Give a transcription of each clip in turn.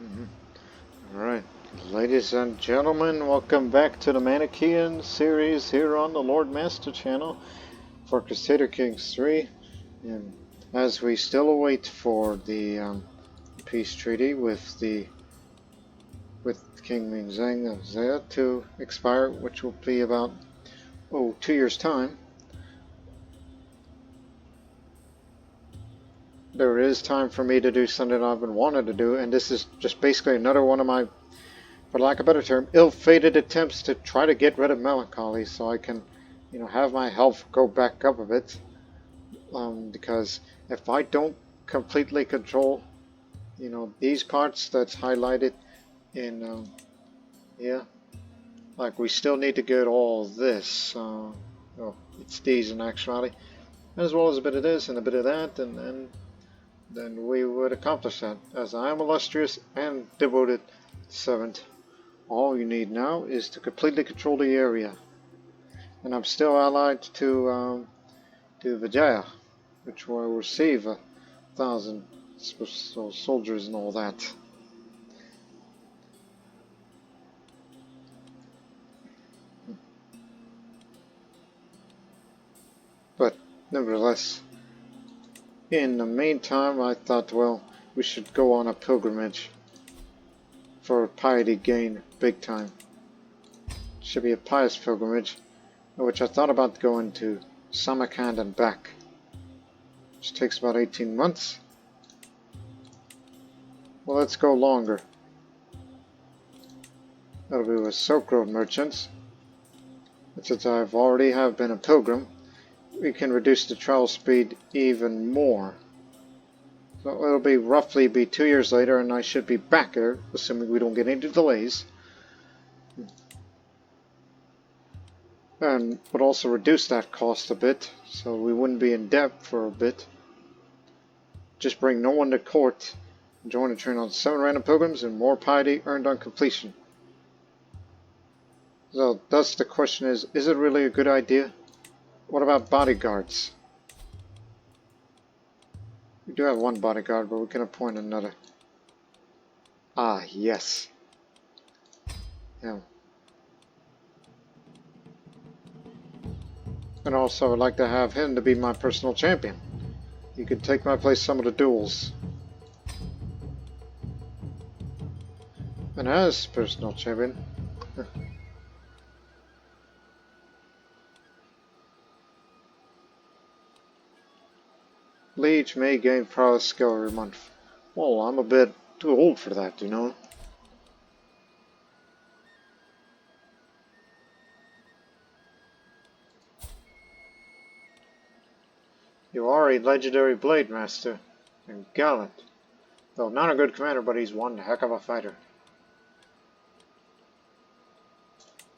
Mhm. Alright, ladies and gentlemen, welcome back to the Manichean series here on the Lord Master channel for Crusader Kings 3. And as we still await for the peace treaty with King Mingzeng of Zaya to expire, which will be about 2 years' time. There is time for me to do something I've been wanting to do, and this is just basically another one of my, for lack of a better term, ill-fated attempts to try to get rid of melancholy so I can, have my health go back up a bit. Because if I don't completely control, these parts that's highlighted in, yeah, like we still need to get all this. It's these in actuality, as well as a bit of this and a bit of that, and then we would accomplish that. As I am illustrious and devoted servant, all you need now is to completely control the area. And I'm still allied to Vijaya, which will receive 1,000 soldiers and all that. But nevertheless, in the meantime, I thought, well, we should go on a pilgrimage for piety gain, big time. It should be a pious pilgrimage, which I thought about going to Samarkand and back, which takes about 18 months. Well, let's go longer. That'll be with Silk Road merchants. And since I've already have been a pilgrim, we can reduce the travel speed even more. So it'll be roughly 2 years later, and I should be back here, assuming we don't get any delays. And would also reduce that cost a bit, so we wouldn't be in debt for a bit. Just bring no one to court, join a train on 7 random pilgrims, and more piety earned on completion. So thus the question is it really a good idea? What about bodyguards? We do have one bodyguard, but we can appoint another. Ah, yes. Yeah. And also I'd like to have him to be my personal champion. He could take my place some of the duels. And as personal champion, Liege may gain prowess skill every month. Well, I'm a bit too old for that, you know. You are a legendary blade master, and gallant. Though not a good commander, but he's one heck of a fighter.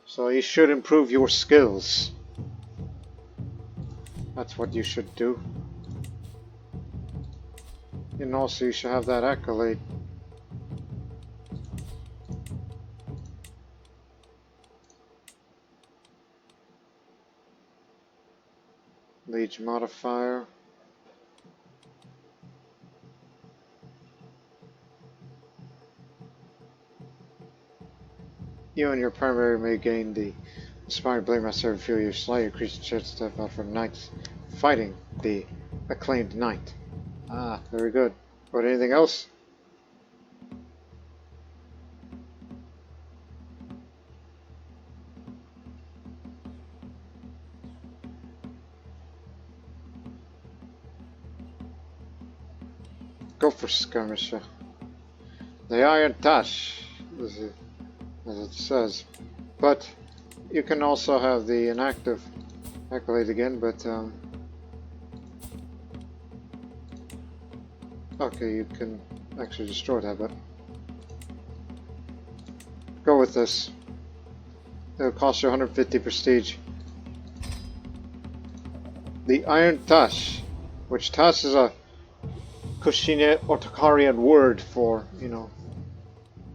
So you should improve your skills. That's what you should do. And also you should have that accolade. Liege modifier. You and your primary may gain the Inspired Blade Master every few years. Slightly increase the chance to step out for knights fighting the acclaimed knight. Ah, very good. But anything else? Go for skirmisher. The Iron Tash, as it says. But you can also have the inactive accolade again, but okay, you can actually destroy that, but go with this. It'll cost you 150 prestige. The Iron Tash, which Tash is a Kushine Otokarian word for,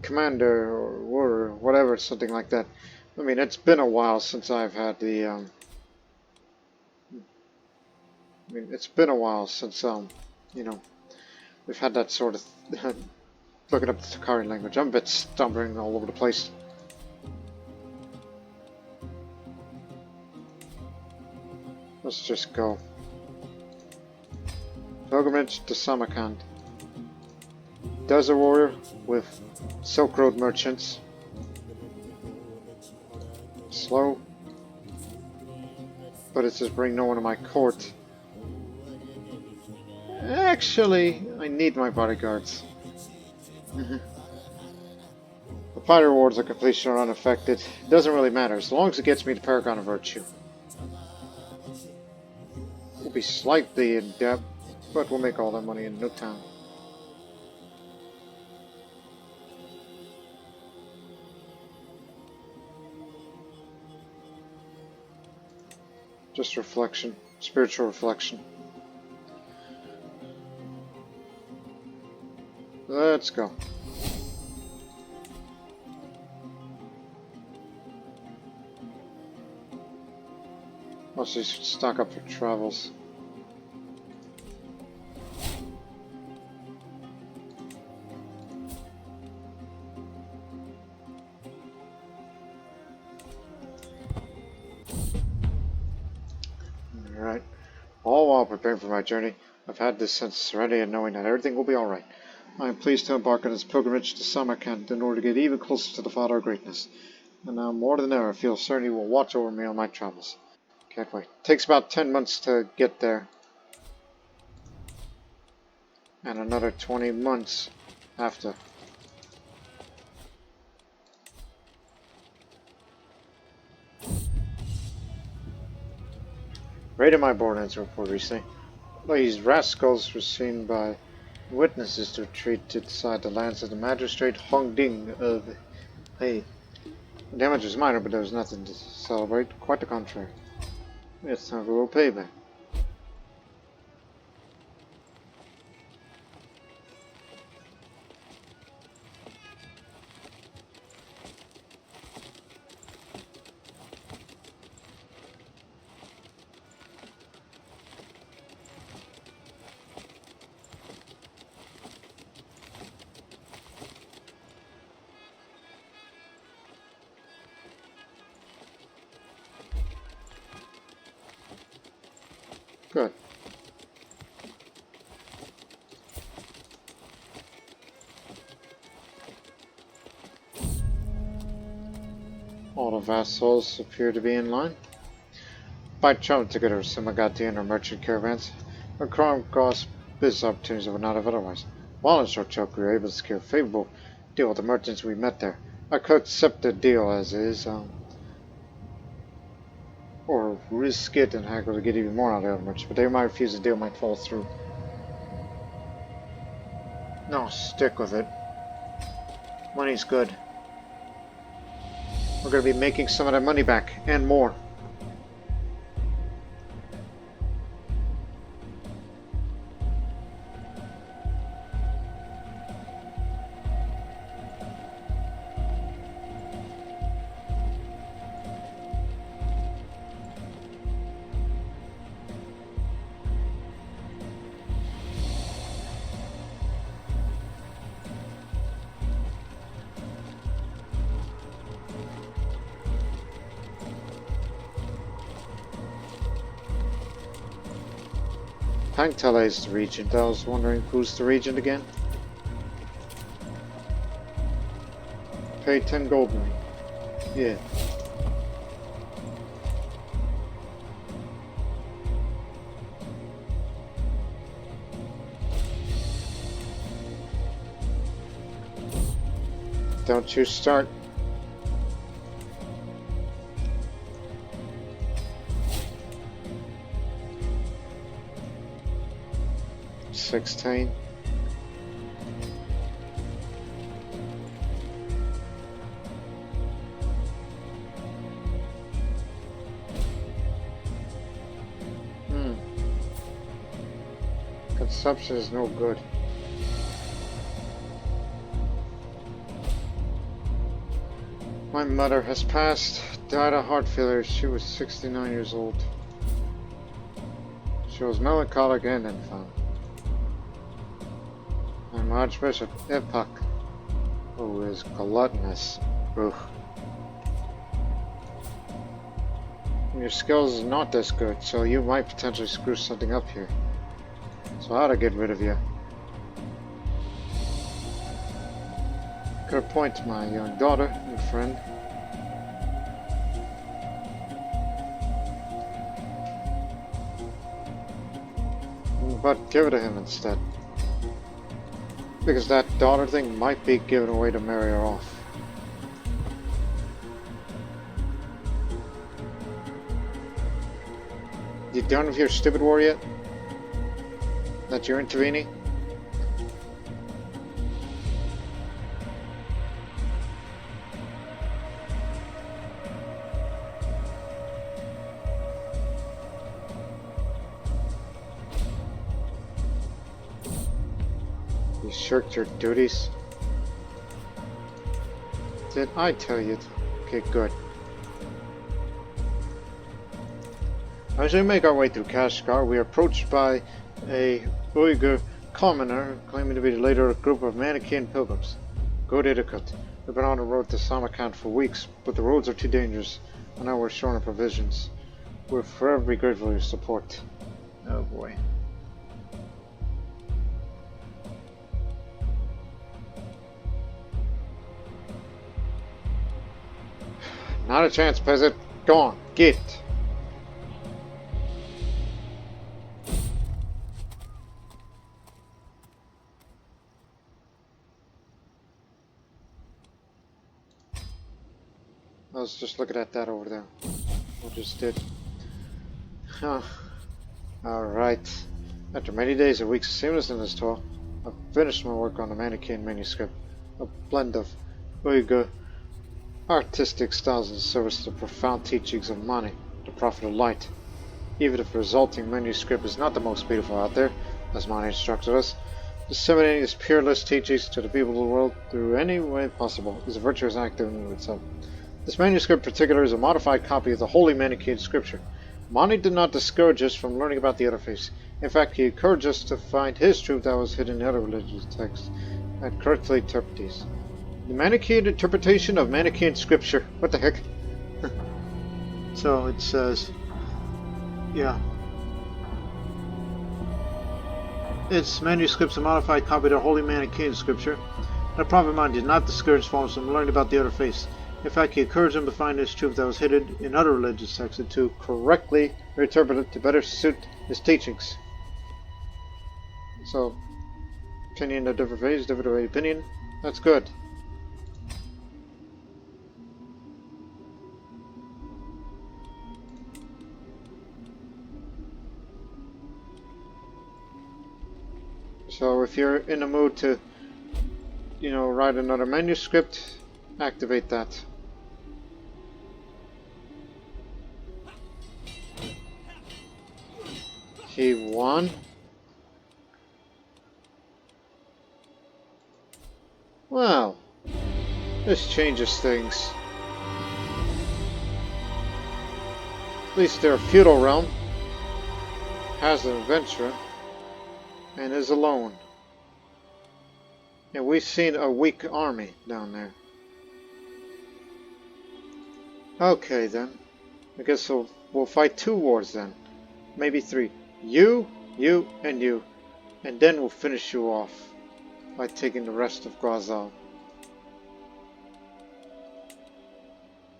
commander or warrior, whatever, something like that. I mean, it's been a while since I've had the, it's been a while since, we've had that sort of looking up the Takari language. I'm a bit stumbling all over the place. Let's just go. Pilgrimage to Samarkand. Desert warrior with Silk Road merchants. Slow. But it says bring no one to my court. Actually, I need my bodyguards. The party rewards of completion are unaffected. It doesn't really matter, as long as it gets me the Paragon of Virtue. We'll be slightly in debt, but we'll make all that money in no time. Just reflection, spiritual reflection. Let's go. Mostly stock up for travels. Alright. All while preparing for my journey, I've had this sense of serenity and knowing that everything will be alright. I am pleased to embark on this pilgrimage to Samarkand in order to get even closer to the Father of Greatness. And now more than ever I feel certain he will watch over me on my travels. Can't wait. Takes about 10 months to get there. And another 20 months after. Raided my Borderlands report recently. These rascals were seen by witnesses to retreat inside the lands of the magistrate Hong Ding of Hey. The damage was minor, but there was nothing to celebrate. Quite the contrary. It's time for a little payback. Good. All the vassals appear to be in line. By traveling together with Samarkand or merchant caravans, we come across business opportunities that would not have otherwise. While in short trip, we were able to secure a favorable deal with the merchants we met there. I could accept the deal as is, or risk it and haggle to get even more out of the other merchants, but they might refuse the deal, might fall through. No, stick with it. Money's good. We're going to be making some of that money back, and more. Tangtala is the regent. I was wondering who's the regent again? Pay 10 gold money. Yeah. Don't you start. $16. Consumption is no good. My mother has passed, died of heart failure. She was 69 years old. She was melancholic and infirm. I'm Archbishop EPE who is gluttonous. Ugh. Your skills is not this good, so you might potentially screw something up here. So how to get rid of you? Could appoint my young daughter and friend. But give it to him instead. Because that daughter thing might be given away to marry her off. You done with your stupid war yet? That you're intervening? You shirked your duties? Did I tell you? Okay, good. As we make our way through Kashgar, we are approached by a Uyghur commoner claiming to be the leader of a group of Manichean pilgrims. Good Idiqut. We've been on the road to Samarkand for weeks, but the roads are too dangerous, and now we're short of provisions. We'll forever be grateful for your support. Oh boy. Not a chance, peasant. Go on, get. I was just looking at that over there. I just did. Huh. Alright. After many days and weeks of seamless in this tour, I've finished my work on the Manichean manuscript. A blend of Uyghur artistic styles in service to the profound teachings of Mani, the Prophet of Light. Even if the resulting manuscript is not the most beautiful out there, as Mani instructed us, disseminating his peerless teachings to the people of the world through any way possible is a virtuous act in and of itself. This manuscript in particular is a modified copy of the Holy Manichean scripture. Mani did not discourage us from learning about the other faiths. In fact, he encouraged us to find his truth that was hidden in other religious texts and correctly interpret these. The Manichean interpretation of Manichean scripture. What the heck? So it says, yeah. Its manuscript's a modified copy of the Holy Manichean scripture. The Prophet Mani did not discourage followers from learning about the other faiths. In fact, he encouraged them to find his truth that was hidden in other religious texts and to correctly interpret it to better suit his teachings. So, opinion of different faiths, different opinion. That's good. So if you're in the mood to, write another manuscript, activate that. He won. Well, this changes things. At least their feudal realm has an adventurer and is alone. And we've seen a weak army down there. Okay then. I guess we'll fight 2 wars then. Maybe 3. You, and you. And then we'll finish you off by taking the rest of Guazal.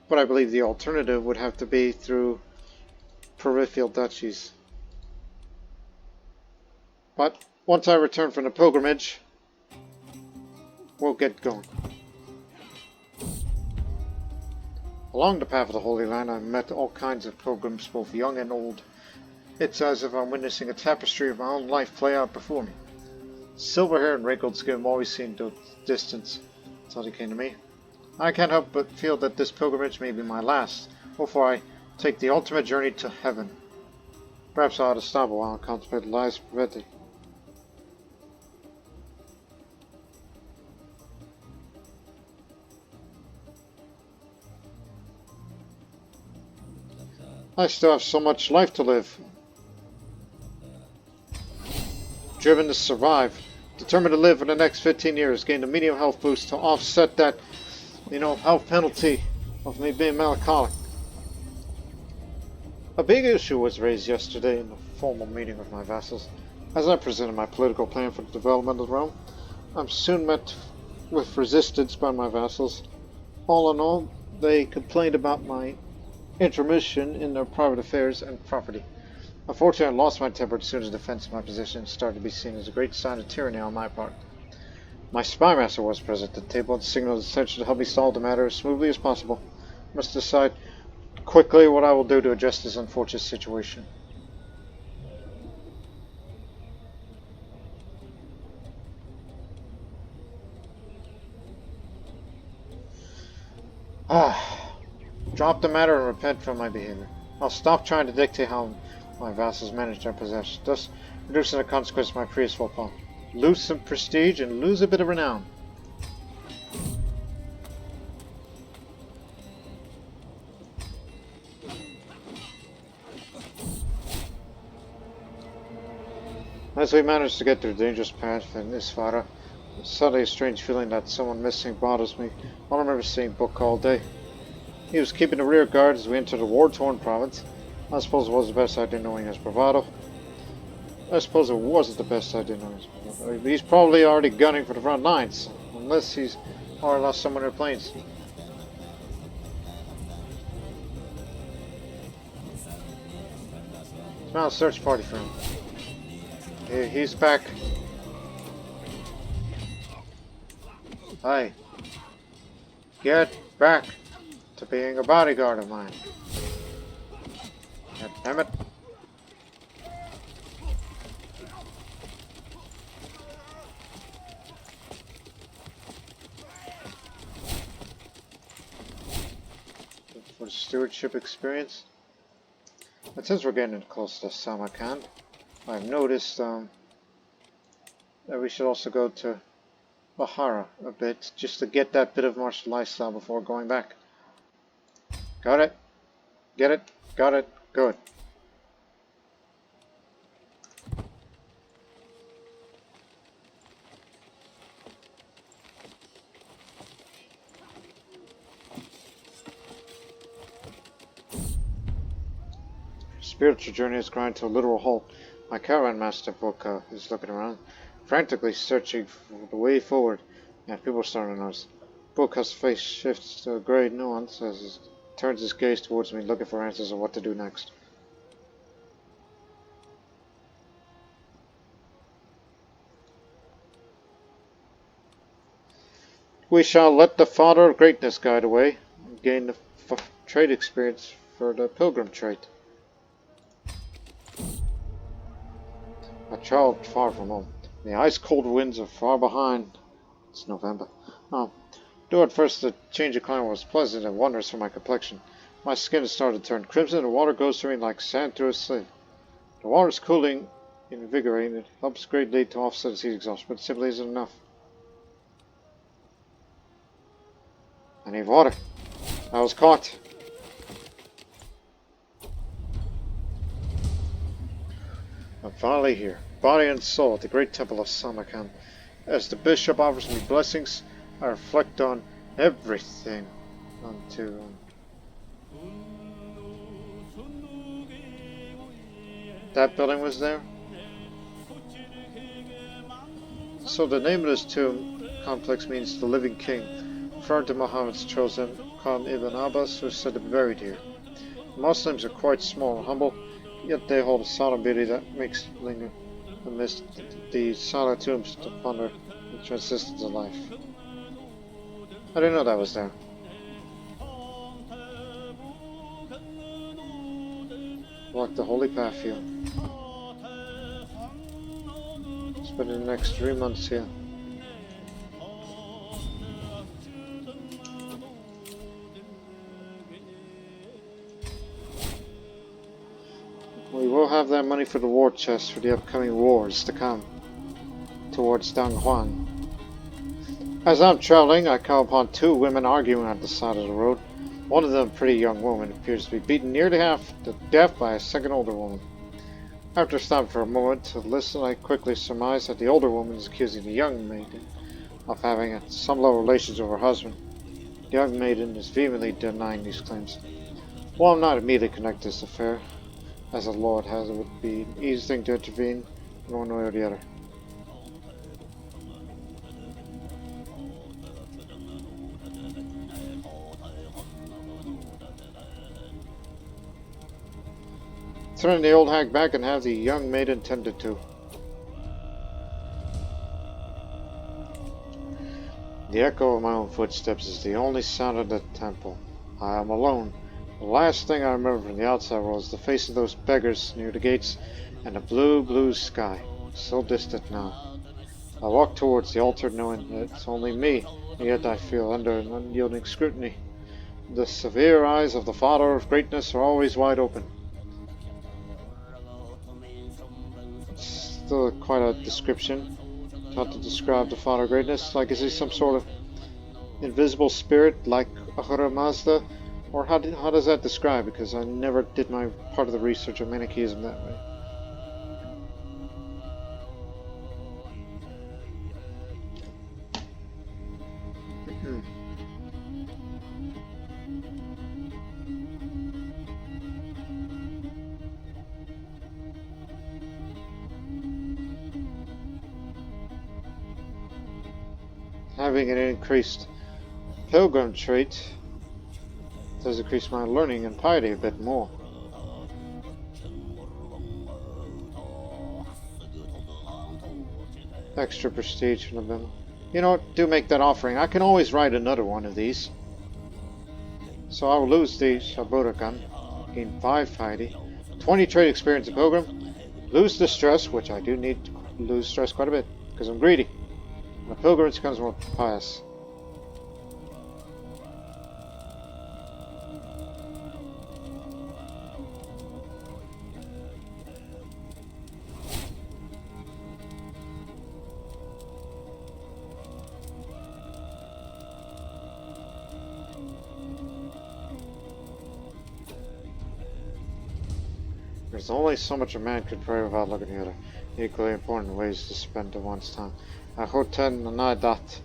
But I believe the alternative would have to be through peripheral duchies. But once I return from the pilgrimage, we'll get going. Along the path of the Holy Land, I've met all kinds of pilgrims, both young and old. It's as if I'm witnessing a tapestry of my own life play out before me. Silver hair and wrinkled skin always seemed to distance until they came to me. I can't help but feel that this pilgrimage may be my last, before I take the ultimate journey to heaven. Perhaps I ought to stop a while and contemplate the lives prevented. I still have so much life to live. Driven to survive, Determined to live for the next 15 years, gain a medium health boost to offset that, health penalty of me being melancholic. A big issue was raised yesterday in a formal meeting with my vassals. As I presented my political plan for the development of the realm, I'm soon met with resistance by my vassals. All in all, they complained about my intermission in their private affairs and property. Unfortunately, I lost my temper as soon as the defense of my position started to be seen as a great sign of tyranny on my part. My spymaster was present at the table and signaled his intention to help me solve the matter as smoothly as possible. I must decide quickly what I will do to address this unfortunate situation. Drop the matter and repent from my behavior. I'll stop trying to dictate how my vassals manage their possessions, thus reducing the consequence of my previous faux pas. Lose some prestige and lose a bit of renown. As we manage to get through the dangerous path in Isfara, suddenly a strange feeling that someone missing bothers me. I don't remember seeing Book all day. He was keeping the rear guard as we entered the war-torn province. I suppose it was the best idea knowing his bravado. I suppose it wasn't the best idea knowing his bravado. He's probably already gunning for the front lines, unless he's already lost someone in their planes. Smell a search party for him. He's back. Hey. Get back to being a bodyguard of mine. God damn it. For the stewardship experience. But since we're getting close to Samarkand, I've noticed that we should also go to Bahara a bit, just to get that bit of martial lifestyle before going back. Got it? Get it? Got it? Good. Spiritual journey has ground to a literal halt. My caravan master Boka is looking around, frantically searching for the way forward, and people are starting to notice. Boka's face shifts to a grey nuance as he turns his gaze towards me, looking for answers on what to do next. We shall let the Father of Greatness guide the way, and gain the trade experience for the pilgrim trade. A child far from home. The ice-cold winds are far behind. It's November. Though at first the change of climate was pleasant and wondrous for my complexion, my skin has started to turn crimson and the water goes through me like sand through a sieve. The water is cooling, invigorating, it helps greatly to offset the heat exhaustion, but it simply isn't enough. I need water. I was caught. I'm finally here, body and soul, at the great temple of Samarkand. As the bishop offers me blessings, I reflect on everything unto that building was there. So the name of this tomb complex means the living king, referring to Muhammad's chosen Khan Ibn Abbas, who is said to be buried here. The Muslims are quite small and humble, yet they hold a solemn beauty that makes linger amidst the silent tombs to ponder the transcendence of life. I didn't know that was there. Walk the holy path here. Spend the next 3 months here. We will have that money for the war chest for the upcoming wars to come towards Donghuan. As I'm traveling, I come upon two women arguing at the side of the road. One of them, a pretty young woman, appears to be beaten nearly half to death by a second older woman. After stopping for a moment to listen, I quickly surmised that the older woman is accusing the young maiden of having some low relations with her husband. The young maiden is vehemently denying these claims. While I'm not immediately connected to this affair, as the Lord has, it would be an easy thing to intervene in one way or the other. Turn the old hag back and have the young maiden tended to. The echo of my own footsteps is the only sound in the temple. I am alone. The last thing I remember from the outside world is the face of those beggars near the gates and the blue, blue sky, so distant now. I walk towards the altar knowing that it's only me, and yet I feel under an unyielding scrutiny. The severe eyes of the Father of Greatness are always wide open. It's still quite a description. How to describe the Father of Greatness? Like, is he some sort of invisible spirit like Ahura Mazda? Or how does that describe? Because I never did my part of the research of Manichaeism that way. Having an increased pilgrim trait does increase my learning and piety a bit more. Extra prestige from the bill. You know what? Do make that offering. I can always write another one of these. So I will lose the Shabudakan, gain 5 piety, 20 trade experience in pilgrim, lose the stress, which I do need to lose stress quite a bit, because I'm greedy. And the pilgrim becomes more pious. There's only so much a man could pray without looking at other. Equally important ways to spend one's time. Hotel Nanadat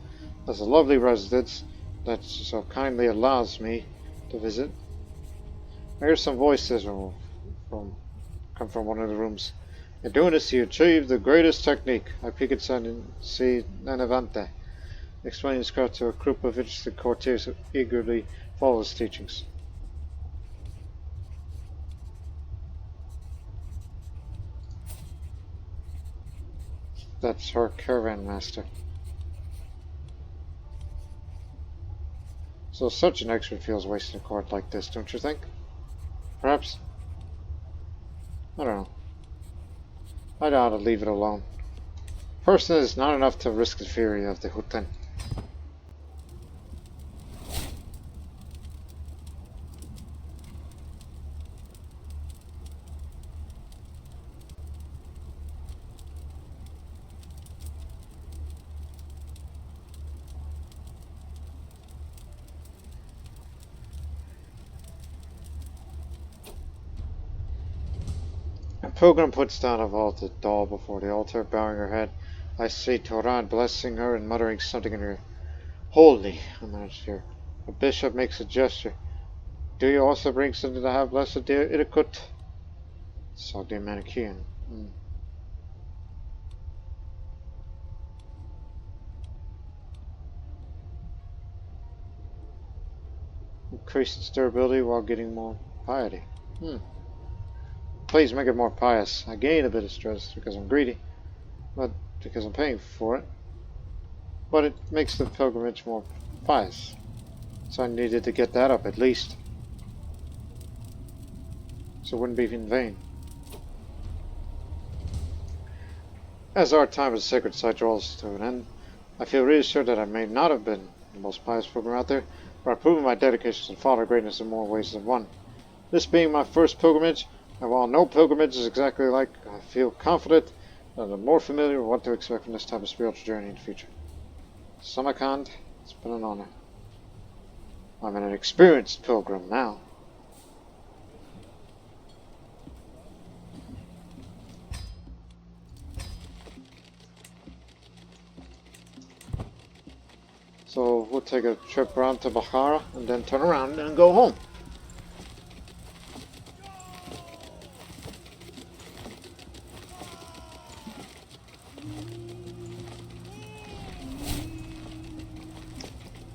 has a lovely residence that so kindly allows me to visit. I hear some voices come from one of the rooms. In doing this, you achieve the greatest technique. I peek inside and see Nanavante, explaining his craft to a group of interested courtiers who eagerly follow his teachings. That's her caravan master. So such an expert feels wasting a court like this, don't you think? Perhaps? I don't know. I ought to leave it alone. Person is not enough to risk the fury of the Hutan. A pilgrim puts down a vaulted doll before the altar, bowing her head. I see Torad blessing her and muttering something in her ear. Holy, I managed here. A bishop makes a gesture. Do you also bring something to have blessed, dear Idiqut? So dear Manichean. Increase its durability while getting more piety. Please make it more pious. I gain a bit of stress because I'm greedy, but because I'm paying for it. But it makes the pilgrimage more pious. So I needed to get that up at least. So it wouldn't be in vain. As our time as a sacred site draws to an end, I feel reassured that I may not have been the most pious pilgrim out there, but I've proven my dedication to the Father of Greatness in more ways than one. This being my first pilgrimage, and while no pilgrimage is exactly alike, I feel confident that I'm more familiar with what to expect from this type of spiritual journey in the future. Samarkand, it's been an honor. I'm an experienced pilgrim now. So we'll take a trip around to Bahara and then turn around and go home.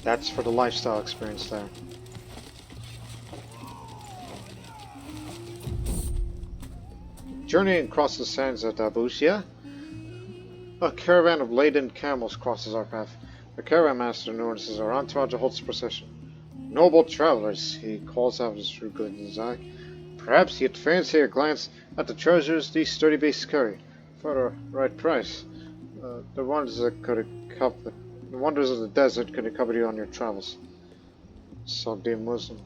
That's for the lifestyle experience there. Journeying across the sands of Dabusia, a caravan of laden camels crosses our path. The caravan master notices our entourage holds procession. Noble travelers, he calls out his true good in his eye. Perhaps you'd fancy a glance at the treasures these sturdy beasts carry for the right price. The wonders of the desert could accompany you on your travels. Saudi Muslim.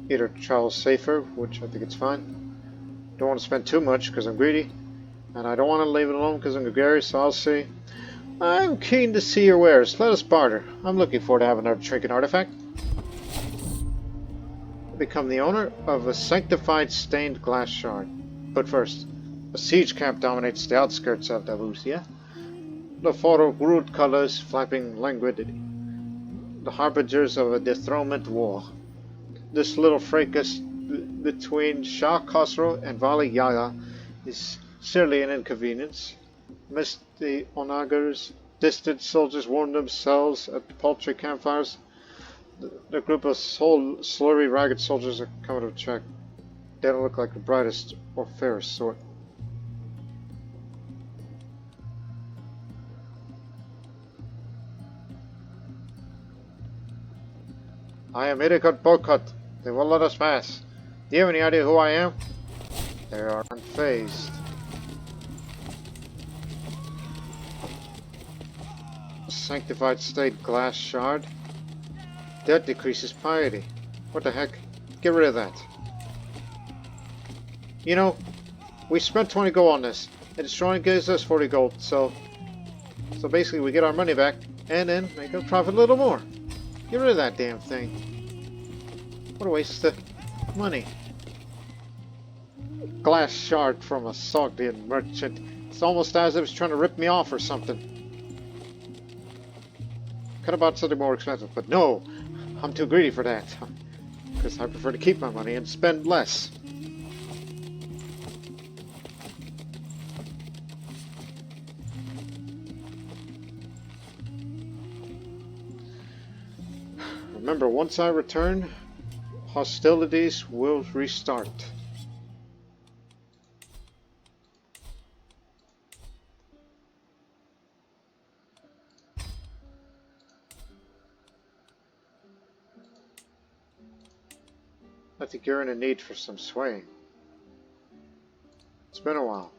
Either travel safer, which I think it's fine. Don't want to spend too much because I'm greedy. And I don't want to leave it alone because I'm gregarious, so I'll say, I'm keen to see your wares. Let us barter. I'm looking forward to having another trinket artifact. Become the owner of a sanctified stained glass shard. But first, a siege camp dominates the outskirts of Dabusia. The photo rude colors flapping languidly. The harbingers of a dethronement war. This little fracas between Shah Khosrow and Vali Yaya is surely an inconvenience. Amidst the onagers, distant soldiers warm themselves at the paltry campfires. The group of slurry, ragged soldiers are coming to check. They don't look like the brightest or fairest sort. I am Idiqut Bokut. They will let us pass. Do you have any idea who I am? They are unfazed. A sanctified state glass shard? That decreases piety. What the heck? Get rid of that. You know, we spent 20 gold on this, and destroying gives us 40 gold, so basically we get our money back, and then make a profit a little more. Get rid of that damn thing. What a waste of money. Glass shard from a Sogdian merchant. It's almost as if it's trying to rip me off or something. Could have bought something more expensive, but no, I'm too greedy for that. Because I prefer to keep my money and spend less. Remember, once I return, hostilities will restart. I think you're in a need for some swaying. It's been a while.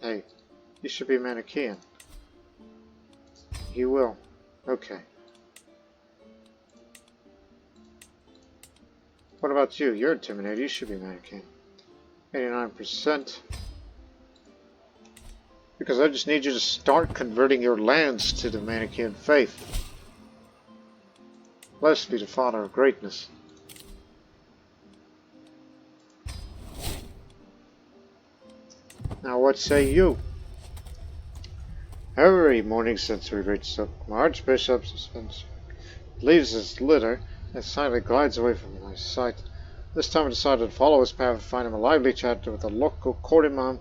Hey, you should be Manichean. You will. Okay. What about you? You're intimidated. You should be Manichean. 89%. Because I just need you to start converting your lands to the Manichean faith. Blessed be the Father of greatness. Now what say you? Every morning since we reached up, my Archbishop leaves his litter and silently glides away from my sight. This time I decided to follow his path and find him a lively chat with a local court imam,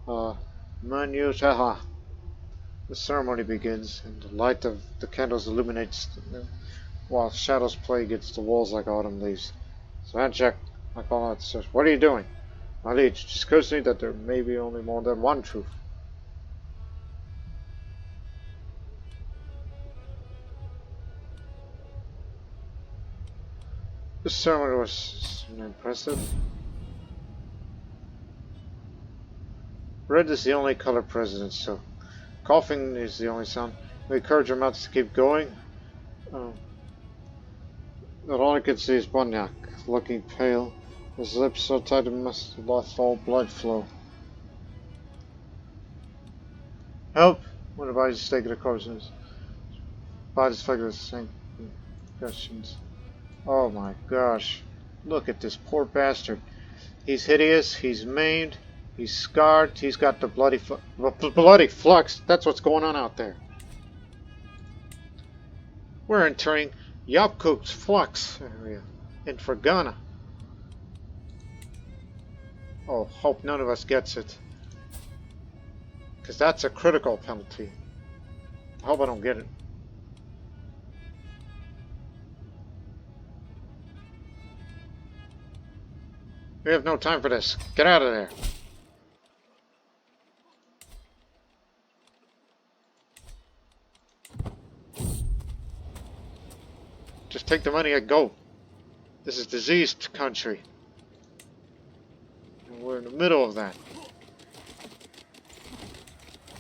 Manutaha. The ceremony begins, and the light of the candles illuminates while shadows play against the walls like autumn leaves. So check. I call out, says, "What are you doing?" My liege, it occurs to me that there may be only more than one truth. This ceremony was impressive. Red is the only color president, so coughing is the only sound. We encourage our mouths to keep going. But all I can see is Bonyak, looking pale, his lips so tight it must have lost all blood flow. Help! What about you stake the corpses? Buy this figure same questions. Oh my gosh. Look at this poor bastard. He's hideous, he's maimed, he's scarred, he's got the bloody flux. That's what's going on out there. We're entering Yapkuk's flux area in Fergana. Oh, hope none of us gets it. Because that's a critical penalty. I hope I don't get it. We have no time for this. Get out of there. Just take the money and go. This is diseased country. And we're in the middle of that.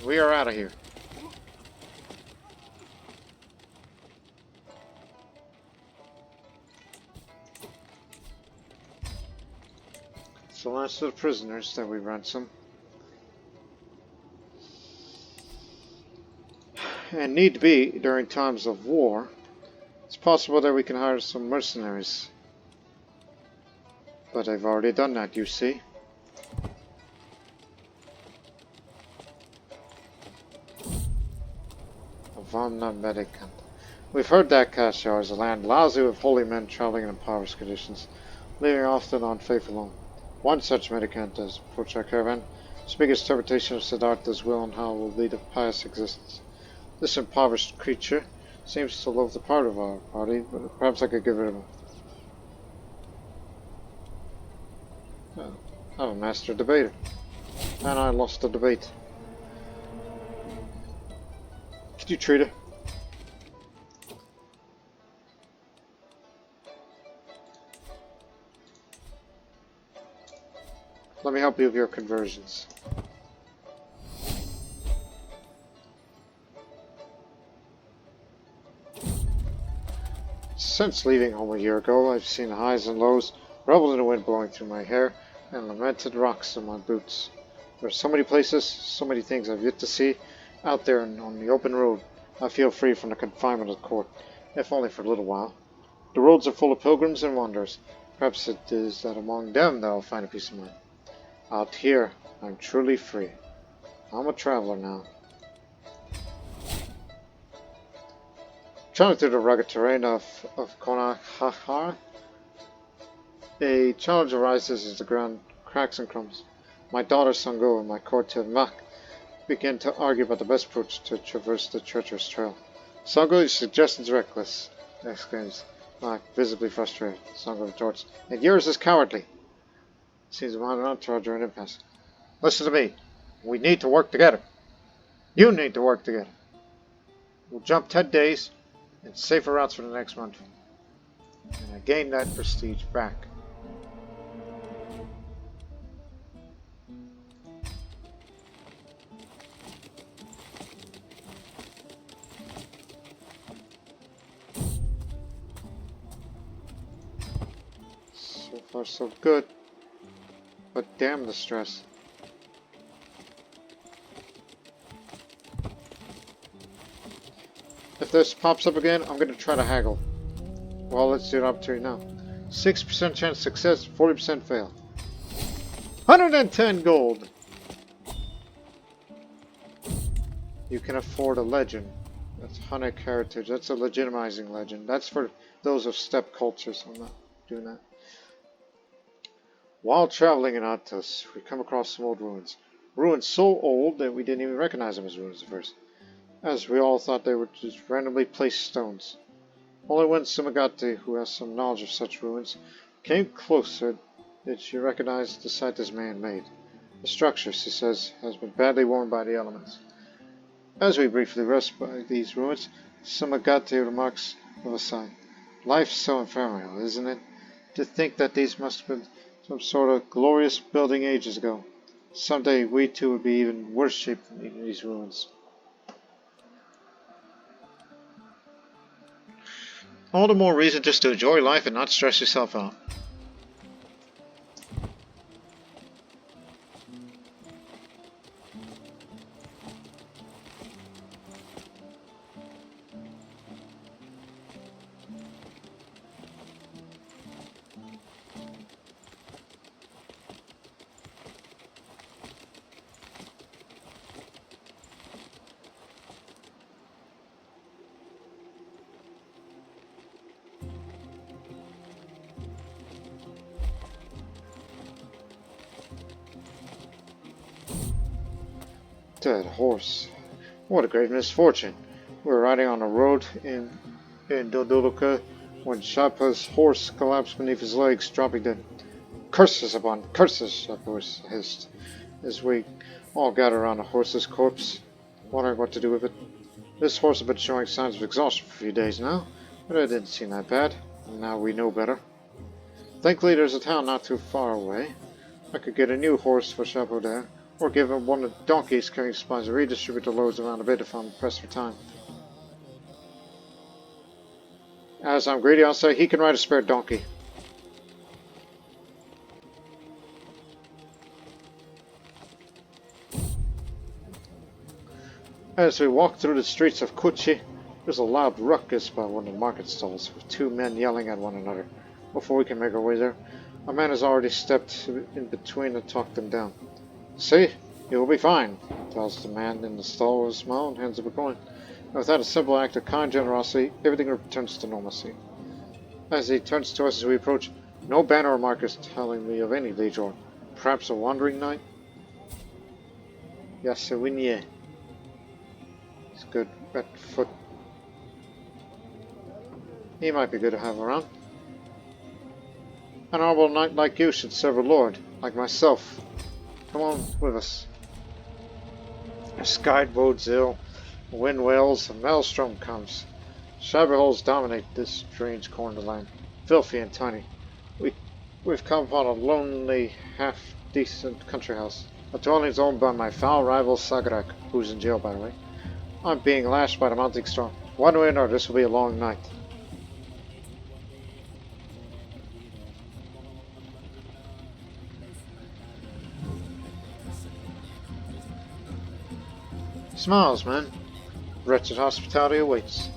We are out of here. It's the last of the prisoners that we ransom. And need be during times of war. It's possible that we can hire some mercenaries. But I've already done that, you see. Vamna Medicant. We've heard that Kashar is a land lousy with holy men traveling in impoverished conditions, living often on faith alone. One such Medicant has approached our caravan. His biggest interpretation of Siddhartha's will and how it will lead a pious existence. This impoverished creature seems to love the part of our party, but perhaps I could give it a... I'm a master debater, and I lost the debate. Could you treat her? Let me help you with your conversions. Since leaving home a year ago, I've seen highs and lows, reveled in the wind blowing through my hair, and lamented rocks in my boots. There are so many places, so many things I've yet to see. Out there on the open road, I feel free from the confinement of the court, if only for a little while. The roads are full of pilgrims and wanderers. Perhaps it is that among them that I'll find a peace of mind. Out here, I'm truly free. I'm a traveler now. Traveling through the rugged terrain of Konahahar, a challenge arises as the ground cracks and crumbles. My daughter Sango and my courtier Mak begin to argue about the best approach to traverse the treacherous trail. Sango, your suggestion's reckless, exclaims Mak, visibly frustrated. Sango retorts, and yours is cowardly. Seems a modern entourage are an impasse. Listen to me. We need to work together. You need to work together. We'll jump 10 days and safer routes for the next month. And I gain that prestige back. So far so good. But damn the stress. If this pops up again, I'm going to try to haggle. Well, let's do an opportunity now. 6% chance of success, 40% fail. 110 gold! You can afford a legend. That's Hunnic heritage. That's a legitimizing legend. That's for those of steppe cultures. I'm not doing that. While traveling in Atos, we come across some old ruins. Ruins so old that we didn't even recognize them as ruins at first, as we all thought they were just randomly placed stones. Only when Samarkand, who has some knowledge of such ruins, came closer did she recognize the site as man-made. The structure, she says, has been badly worn by the elements. As we briefly rest by these ruins, Samarkand remarks with a sigh, "Life's so ephemeral, isn't it? To think that these must have been some sort of glorious building ages ago. Someday we too would be even worse shape than these ruins." All the more reason just to enjoy life and not stress yourself out. Dead horse. What a great misfortune. We were riding on a road in Dodoluka when Shapa's horse collapsed beneath his legs, dropping dead. Curses upon curses, Shapa hissed, as we all gathered around the horse's corpse, wondering what to do with it. This horse had been showing signs of exhaustion for a few days now, but it didn't seem that bad, and now we know better. Thankfully, there's a town not too far away. I could get a new horse for Chapeau there, or give him one of the donkeys carrying supplies and redistribute the loads around a bit if I'm pressed for time. As I'm greedy, I'll say he can ride a spare donkey. As we walk through the streets of Kochi, there's a loud ruckus by one of the market stalls, with two men yelling at one another. Before we can make our way there, a man has already stepped in between and talked them down. See, you will be fine, tells the man in the stall with a smile and hands up a coin. And with that a simple act of kind generosity, everything returns to normalcy. As he turns to us as we approach, no banner or markers telling me of any liege or perhaps a wandering knight? Yasawinye. He's good at foot. He might be good to have around. An honorable knight like you should serve a lord, like myself. Come on with us. The sky bodes ill, the wind wails, a maelstrom comes. Shabby holes dominate this strange corner of the land, filthy and tiny. We've come upon a lonely, half-decent country house. A dwelling is owned by my foul rival Sagarak, who's in jail by the way. I'm being lashed by the mounting storm. One way or another, this will be a long night. Smiles, man. Wretched hospitality awaits.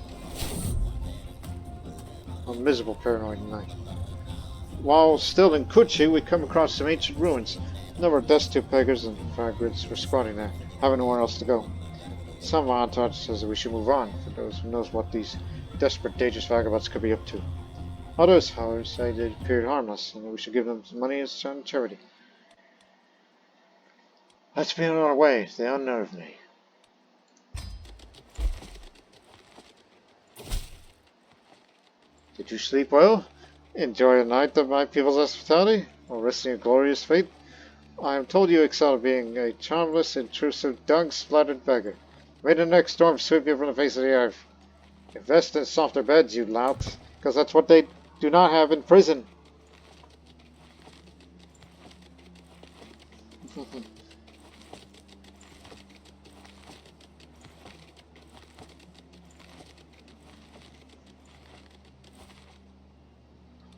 A miserable paranoid night. While still in Kochi, we come across some ancient ruins. A number of destitute beggars and vagrants were squatting there, having nowhere else to go. Some of my entourage says that we should move on, for those who knows what these desperate, dangerous vagabonds could be up to. Others, however, say they appeared harmless, and that we should give them some money as charity. Let's be on our way. They unnerve me. Did you sleep well? Enjoy a night of my people's hospitality? Or risking a glorious fate? I am told you excel at being a charmless, intrusive, dung-splattered beggar. May the next storm sweep you from the face of the earth. Invest in softer beds, you lout, because that's what they do not have in prison.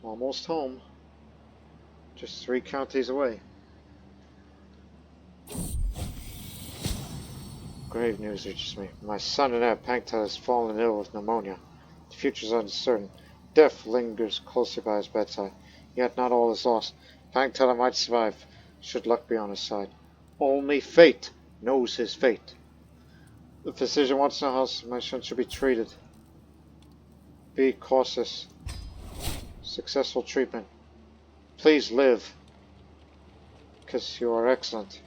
Almost home. Just 3 counties away. Grave news reaches me. My son and heir, Pangtad, has fallen ill with pneumonia. The future is uncertain. Death lingers closely by his bedside. Yet not all is lost. Pangtad might survive, should luck be on his side. Only fate knows his fate. The physician wants to know how my son should be treated. Be cautious. Successful treatment. Please live. Because you are excellent.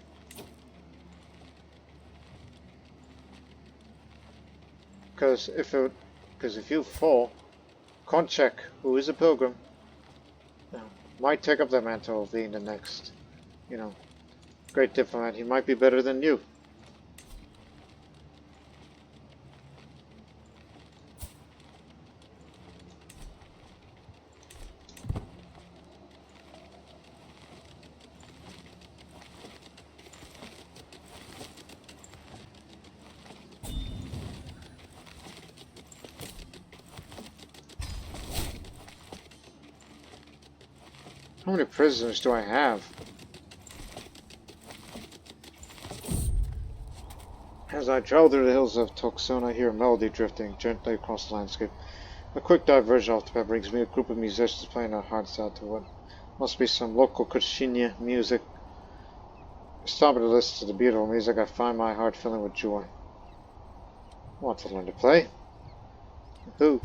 Because if you fall, Konchek, who is a pilgrim, might take up the mantle of being the next, great diplomat. He might be better than you. How many prisoners do I have? As I travel through the hills of Toksun, I hear a melody drifting gently across the landscape. A quick diversion off the path brings me a group of musicians playing a hard sound to what must be some local Kuchinya music. Stopping to listen to the beautiful music, I find my heart filling with joy. I want to learn to play. Who?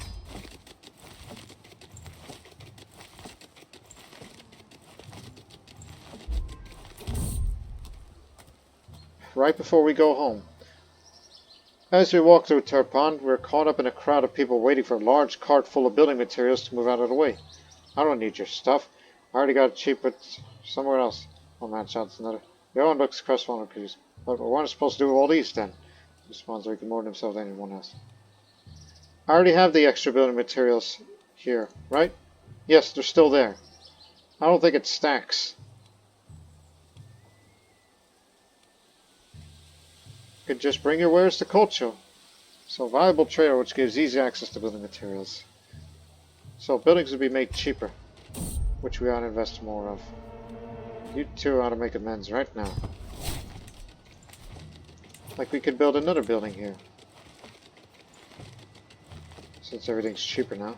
right before we go home. As we walk through Turpon, we're caught up in a crowd of people waiting for a large cart full of building materials to move out of the way. I don't need your stuff. I already got it cheap, but somewhere else. Oh man, shouts another. The one looks crestfallen, confused. But what am I supposed to do with all these then? He responds like more than himself than anyone else. I already have the extra building materials here, right? Yes, they're still there. I don't think it stacks. You could just bring your wares to Culture. So valuable trader which gives easy access to building materials. So buildings would be made cheaper, which we ought to invest more of. You two ought to make amends right now. Like we could build another building here. Since everything's cheaper now.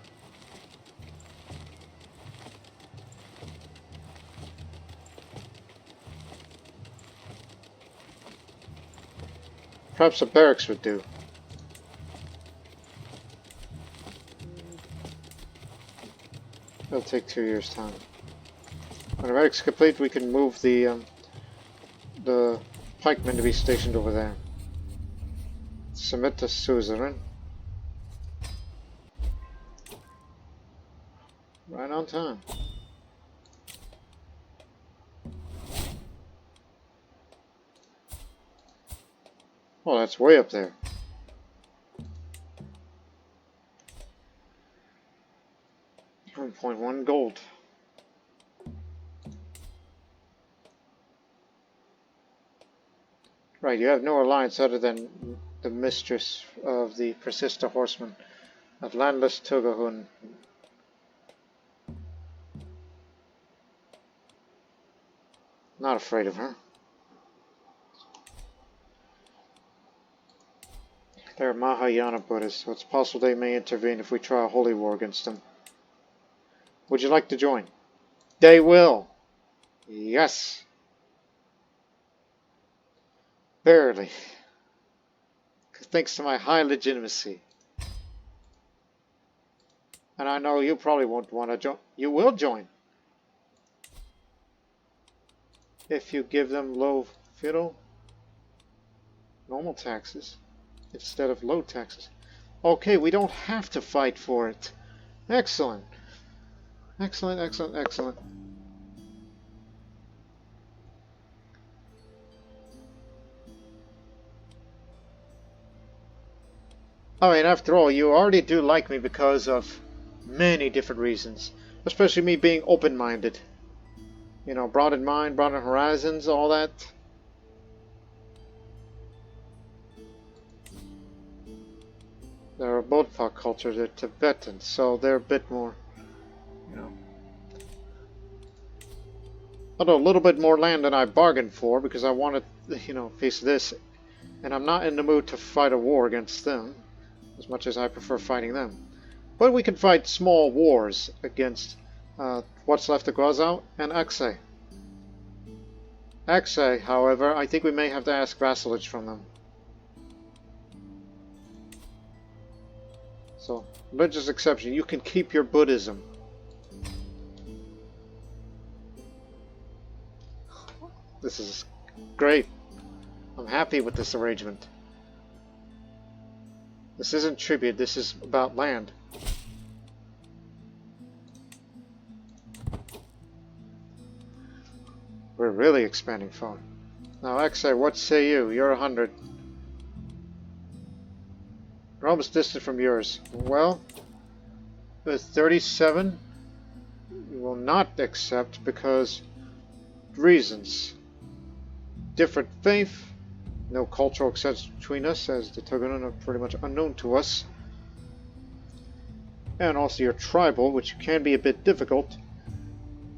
Perhaps a barracks would do. It'll take 2 years' time. When the barracks is complete, we can move the pikemen to be stationed over there. Submit to suzerain. Right on time. Oh, that's way up there. $1.1 gold. Right, you have no alliance other than the mistress of the Persista horsemen of landless Tugahun. Not afraid of her. They're Mahayana Buddhists, so it's possible they may intervene if we try a holy war against them. Would you like to join? They will. Yes. Barely. Thanks to my high legitimacy. And I know you probably won't want to join. You will join. If you give them low feudal normal taxes instead of low taxes. Okay, we don't have to fight for it. Excellent. Excellent, excellent, excellent. I mean, after all, you already do like me because of many different reasons. Especially me being open-minded. You know, broad in mind, broad in horizons, all that. They're a Bodpa culture, they're Tibetans, so they're a bit more, you know. Although a little bit more land than I bargained for, because I wanted, you know, a piece of this. And I'm not in the mood to fight a war against them, as much as I prefer fighting them. But we can fight small wars against what's left of Guazhou and Hexi. Hexi, however, I think we may have to ask vassalage from them. So, religious exception, you can keep your Buddhism. This is great. I'm happy with this arrangement. This isn't tribute, this is about land. We're really expanding far. Now, Hexi, what say you? You're 100. We're almost distant from yours. Well, with 37, we will not accept because reasons. Different faith, no cultural acceptance between us, as the Togonon are pretty much unknown to us. And also your tribal, which can be a bit difficult.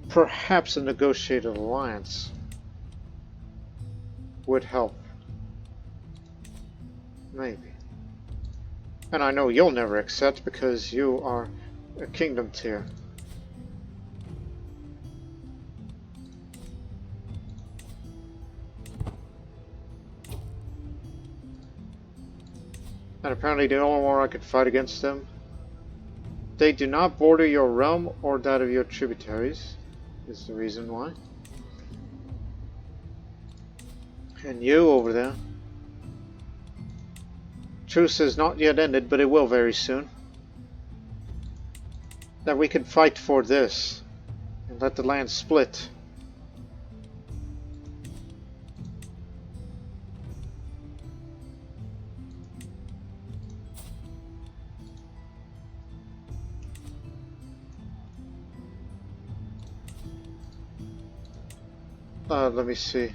Perhaps a negotiated alliance would help. Maybe. And I know you'll never accept because you are a kingdom tier. And apparently the only war I could fight against them. They do not border your realm or that of your tributaries, is the reason why. And you over there. Truce is not yet ended, but it will very soon. That we can fight for this and let the land split. Let me see.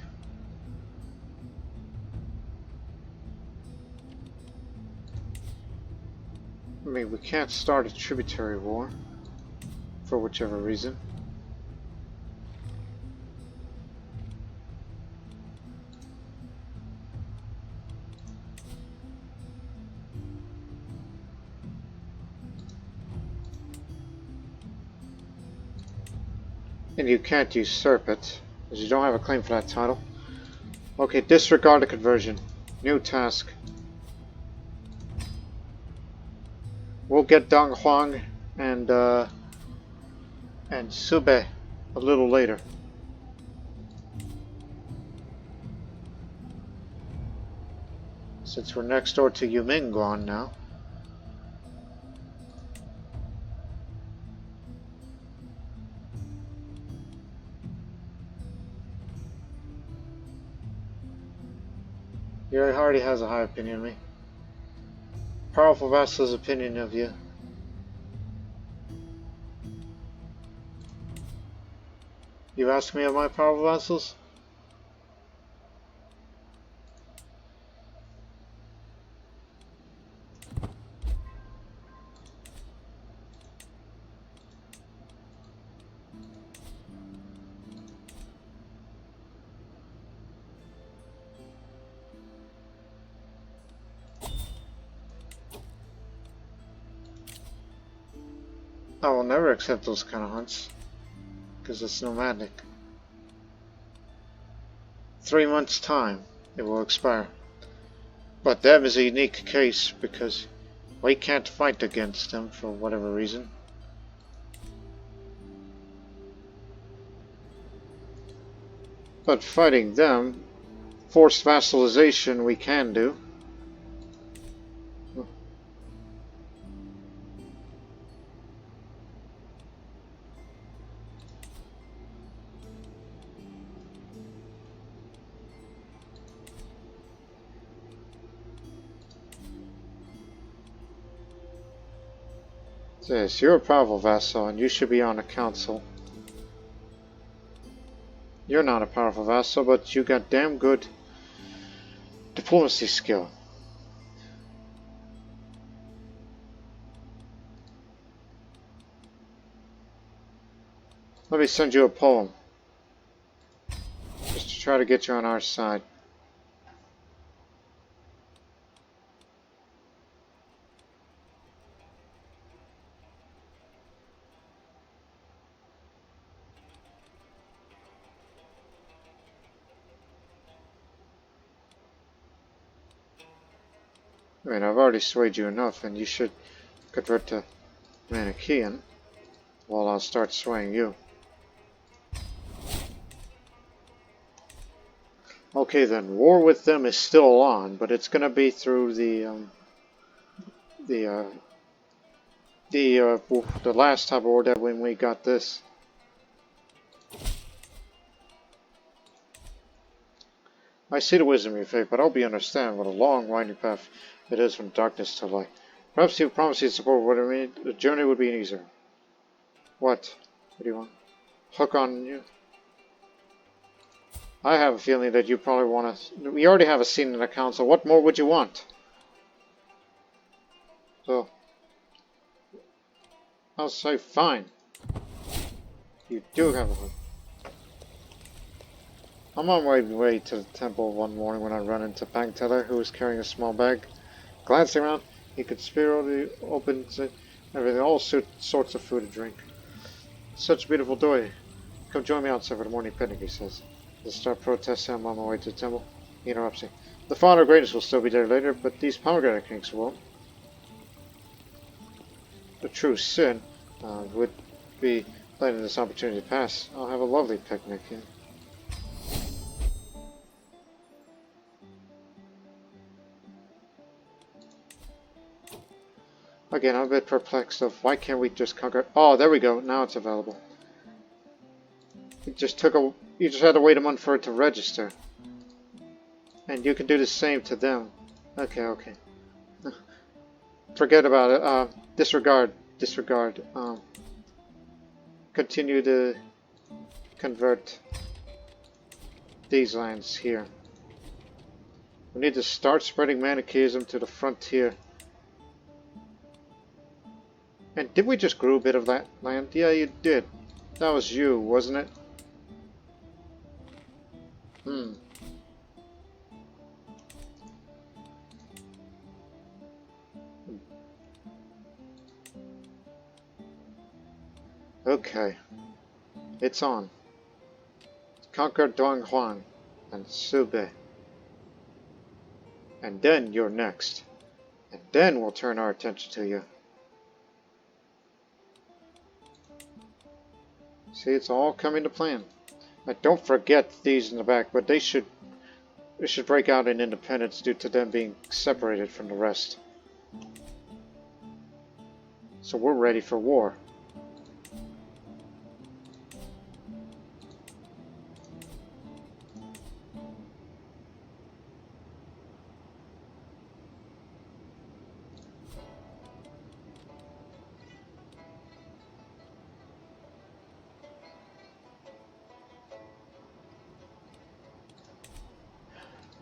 I mean, we can't start a tributary war for whichever reason. And you can't usurp it, because you don't have a claim for that title. Okay, disregard the conversion. New task. We'll get Dong Huang and Sube a little later. Since we're next door to Yumingguan now. He already has a high opinion of me. Powerful vassal's opinion of you. You ask me of my powerful vassals? I will never accept those kind of hunts, because it's nomadic. 3 months' time, it will expire. But them is a unique case, because we can't fight against them for whatever reason. But fighting them, forced vassalization we can do. Yes, you're a powerful vassal and you should be on a council. You're not a powerful vassal, but you got damn good diplomacy skill. Let me send you a poem. Just to try to get you on our side. I mean, I've already swayed you enough, and you should convert to Manichean, while I'll start swaying you. Okay then, war with them is still on, but it's gonna be through the last type of war that when we got this. I see the wisdom in your faith, but I hope you understand what a long, winding path it is from darkness to light. Perhaps you promise you support what I mean. The journey would be easier. What? What do you want? Hook on you? I have a feeling that you probably want to... We already have a seat in the council. What more would you want? So... I'll say fine. You do have a hook. I'm on my way to the temple one morning when I run into Pangteller, who was carrying a small bag. Glancing around, he could spirally open everything, all sorts of food and drink. Such a beautiful day. Come join me outside for the morning picnic, he says. Let's start protesting. I'm on my way to the temple. He interrupts me. The Founder of Greatness will still be there later, but these pomegranate cakes won't. A true sin would be letting this opportunity pass. I'll have a lovely picnic here. Again, I'm a bit perplexed of why can't we just conquer... Oh, there we go. Now it's available. It just took a... You just had to wait a month for it to register. And you can do the same to them. Okay, okay. Forget about it. Disregard. Disregard. Continue to convert these lands here. We need to start spreading Manichaeism to the frontier. And did we just grow a bit of that land? Yeah, you did. That was you, wasn't it? Hmm. Okay. It's on. Conquer Donghuan and Sube. And then you're next. And then we'll turn our attention to you. See, it's all coming to plan. Now, don't forget these in the back, but they should break out in independence due to them being separated from the rest. So we're ready for war.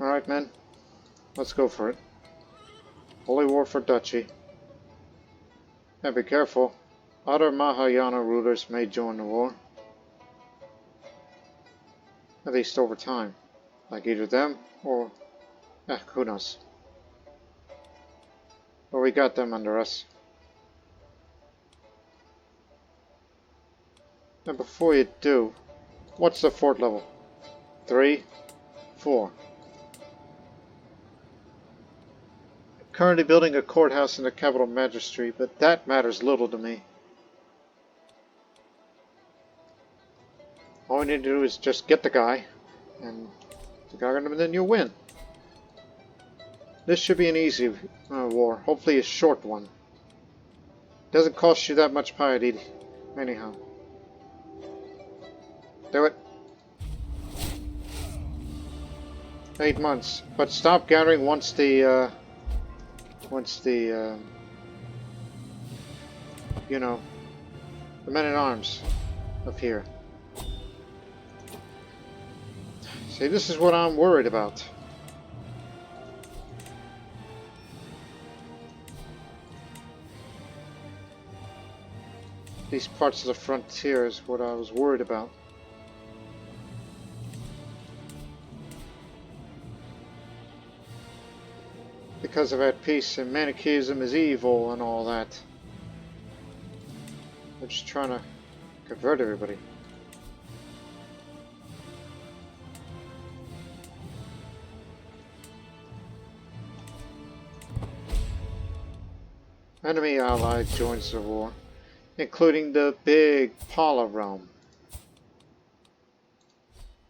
Alright, men. Let's go for it. Holy War for Duchy. And be careful. Other Mahayana rulers may join the war. At least over time. Like either them or... who knows. But we got them under us. And before you do, what's the fort level? 3, 4. Currently building a courthouse in the capital magistracy, but that matters little to me. All we need to do is just get the guy, and then you'll win. This should be an easy war, hopefully a short one. Doesn't cost you that much piety, anyhow. Do it. 8 months, but stop gathering once the you know, the men-at-arms appear. See, this is what I'm worried about. These parts of the frontier is what I was worried about. Because of at peace and Manichaeism is evil and all that. We're just trying to convert everybody. Enemy ally joins the war, including the big Pala realm,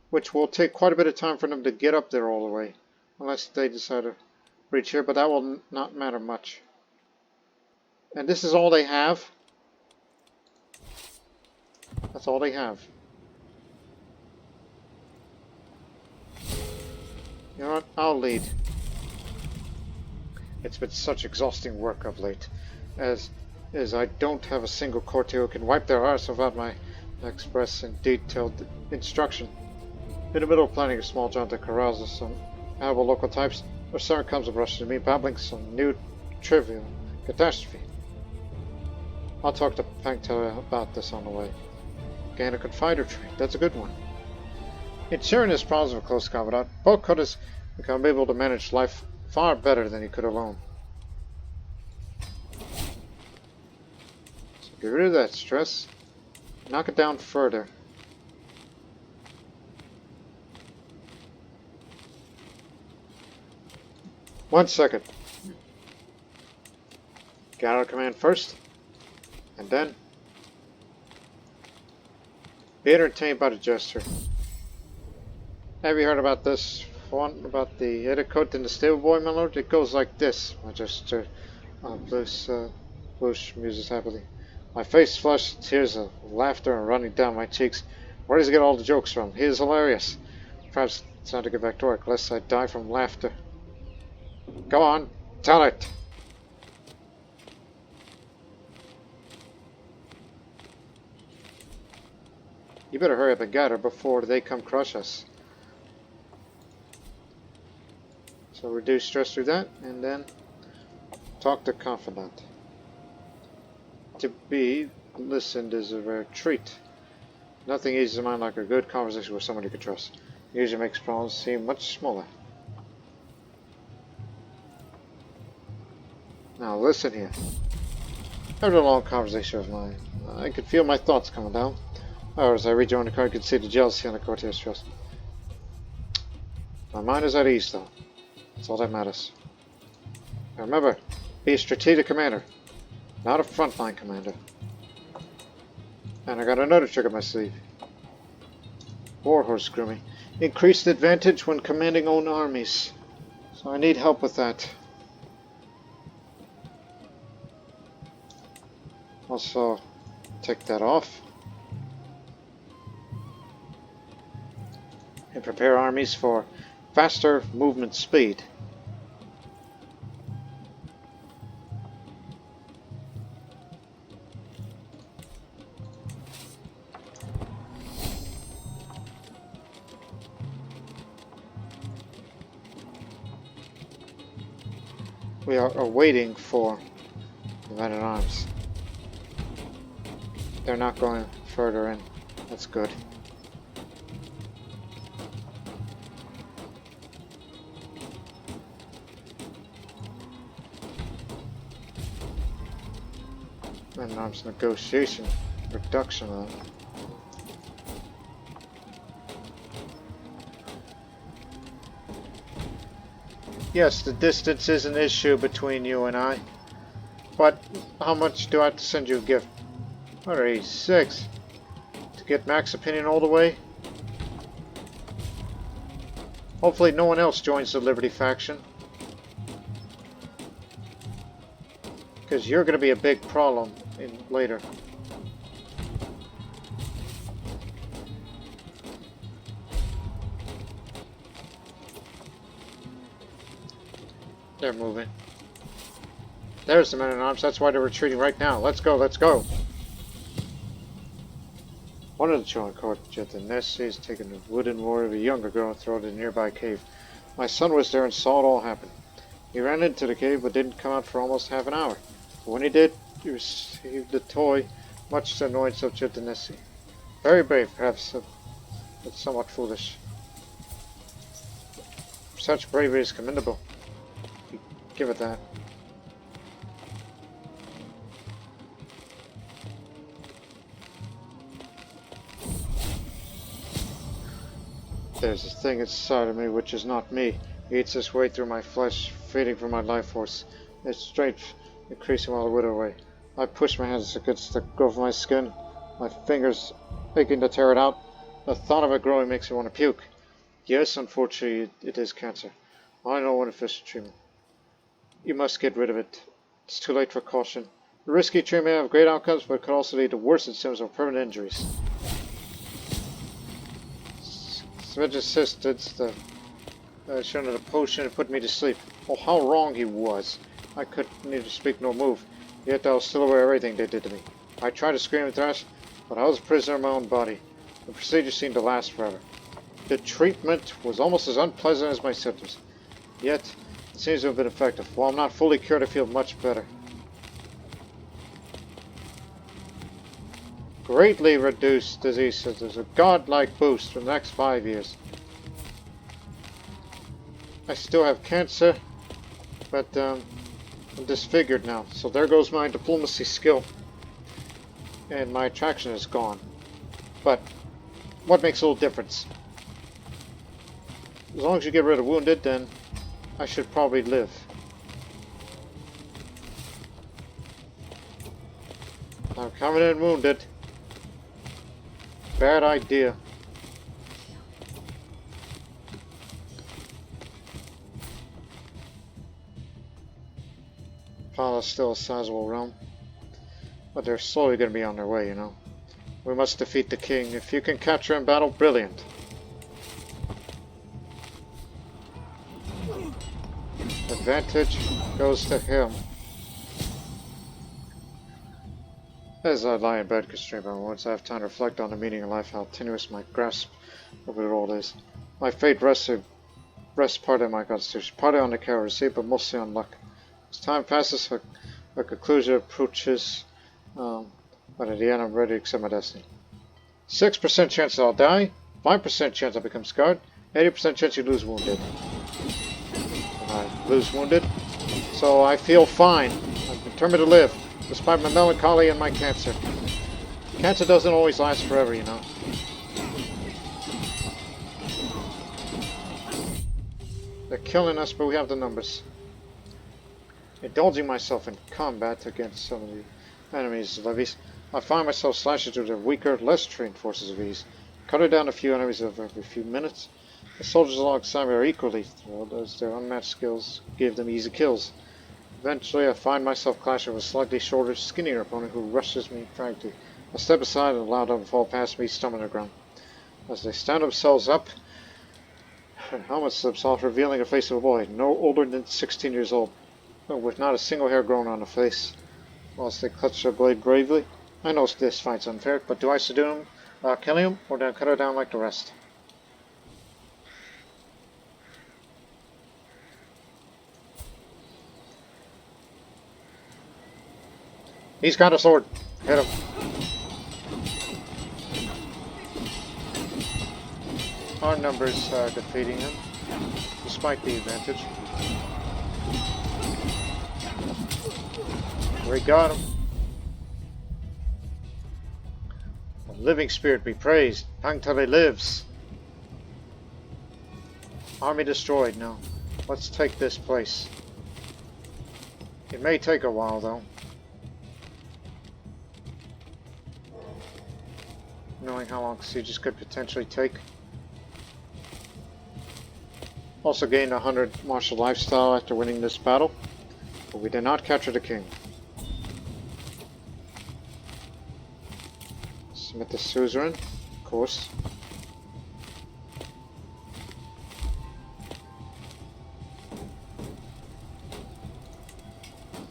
which will take quite a bit of time for them to get up there all the way, unless they decide to reach here, but that will not matter much. And this is all they have. That's all they have. You know what? I'll lead. It's been such exhausting work of late, as I don't have a single courtier who can wipe their arse without my express and detailed instruction. In the middle of planning a small jaunt that carouses some available local types, or someone comes and rushes to me, babbling some new trivial catastrophe. I'll talk to Pangtela about this on the way. Gain a confider trait, that's a good one. In sharing his problems with close confidant, Bokut has become able to manage life far better than he could alone. So get rid of that stress. Knock it down further. One second. Get out of command first, and then be entertained by the gesture. Have you heard about this one about the Idiqut and the stable boy, my lord? It goes like this. My gesture. This Bush muses happily. My face flushed, tears of laughter are running down my cheeks. Where does he get all the jokes from? He is hilarious. Perhaps it's time to get back to work, lest I die from laughter. Go on, tell it! You better hurry up and get her before they come crush us. So reduce stress through that, and then talk to confidant. To be listened is a rare treat. Nothing eases the mind like a good conversation with someone you can trust. It usually makes problems seem much smaller. Now listen here. After a long conversation of mine, I could feel my thoughts coming down. As I rejoined the car, I could see the jealousy on the Courtiers' trust. My mind is at ease, though. That's all that matters. Now remember, be a strategic commander, not a frontline commander. And I got another trick up my sleeve. Warhorse grooming. Increased advantage when commanding own armies. So I need help with that. Also, take that off. And prepare armies for faster movement speed. We are waiting for the men-at-arms. They're not going further in. That's good. Men-at-arms negotiation. Reduction of them. Yes, the distance is an issue between you and I. But how much do I have to send you a gift? 186. To get Mac's opinion all the way? Hopefully no one else joins the Liberty faction. Because you're going to be a big problem later. They're moving. There's the men-at-arms. That's why they're retreating right now. Let's go, let's go. One of the children caught Ethnicities taking the wooden warrior of a younger girl and thrown it in a nearby cave. My son was there and saw it all happen. He ran into the cave but didn't come out for almost half an hour. But when he did, he received the toy, much to the annoyance of Ethnicities. Very brave, perhaps, but somewhat foolish. Such bravery is commendable. Give it that. There's a thing inside of me which is not me. It eats its way through my flesh, feeding from my life force. Its strength increasing while I wither away. I push my hands against the growth of my skin, my fingers aching to tear it out. The thought of it growing makes me want to puke. Yes, unfortunately, it is cancer. I know one official treatment. You must get rid of it. It's too late for caution. The risky treatment may have great outcomes, but it could also lead to worsened symptoms of permanent injuries. Smidge assisted the shown the potion and put me to sleep. Oh, how wrong he was. I couldn't neither speak nor move, yet I was still aware of everything they did to me. I tried to scream and thrash, but I was a prisoner of my own body. The procedure seemed to last forever. The treatment was almost as unpleasant as my symptoms, yet it seems to have been effective. While I'm not fully cured, I feel much better. Greatly reduced disease symptoms, a godlike boost for the next 5 years. I still have cancer, but I'm disfigured now, so there goes my diplomacy skill. And my attraction is gone. But what makes a little difference? As long as you get rid of wounded, then I should probably live. I'm coming in wounded. Bad idea. Pala's still a sizable realm. But they're slowly going to be on their way, you know. We must defeat the king. If you can capture in battle, brilliant. Advantage goes to him. As I lie in bed, constrained by my words, I have time to reflect on the meaning of life, how tenuous my grasp over it all is. My fate rests partly on my constitution, partly on the care I receive, but mostly on luck. As time passes, a conclusion approaches, but at the end I'm ready to accept my destiny. 6% chance I'll die, 5% chance I'll become scarred, 80% chance you lose wounded. I lose wounded, so I feel fine. I'm determined to live, despite my melancholy and my cancer. Cancer doesn't always last forever, you know. They're killing us, but we have the numbers. Indulging myself in combat against some of the enemy's levies, I find myself slashing through the weaker, less trained forces of ease, cutting down a few enemies every few minutes. The soldiers alongside me are equally thrilled, as their unmatched skills give them easy kills. Eventually, I find myself clashing with a slightly shorter, skinnier opponent who rushes me frantically. I step aside and allow them to fall past me, stumbling on the ground. As they stand themselves up, their helmet slips off, revealing the face of a boy, no older than 16 years old, with not a single hair grown on the face. Whilst they clutch their blade bravely, I know this fight's unfair, but do I subdue him, killing him, or do I cut her down like the rest? He's got a sword. Hit him. Our numbers are defeating him, despite the advantage. We got him. The living spirit be praised. Pangtale lives. Army destroyed. Now, let's take this place. It may take a while, though. Knowing how long sieges could potentially take. Also gained 100 martial lifestyle after winning this battle, but we did not capture the king. Submit the suzerain, of course.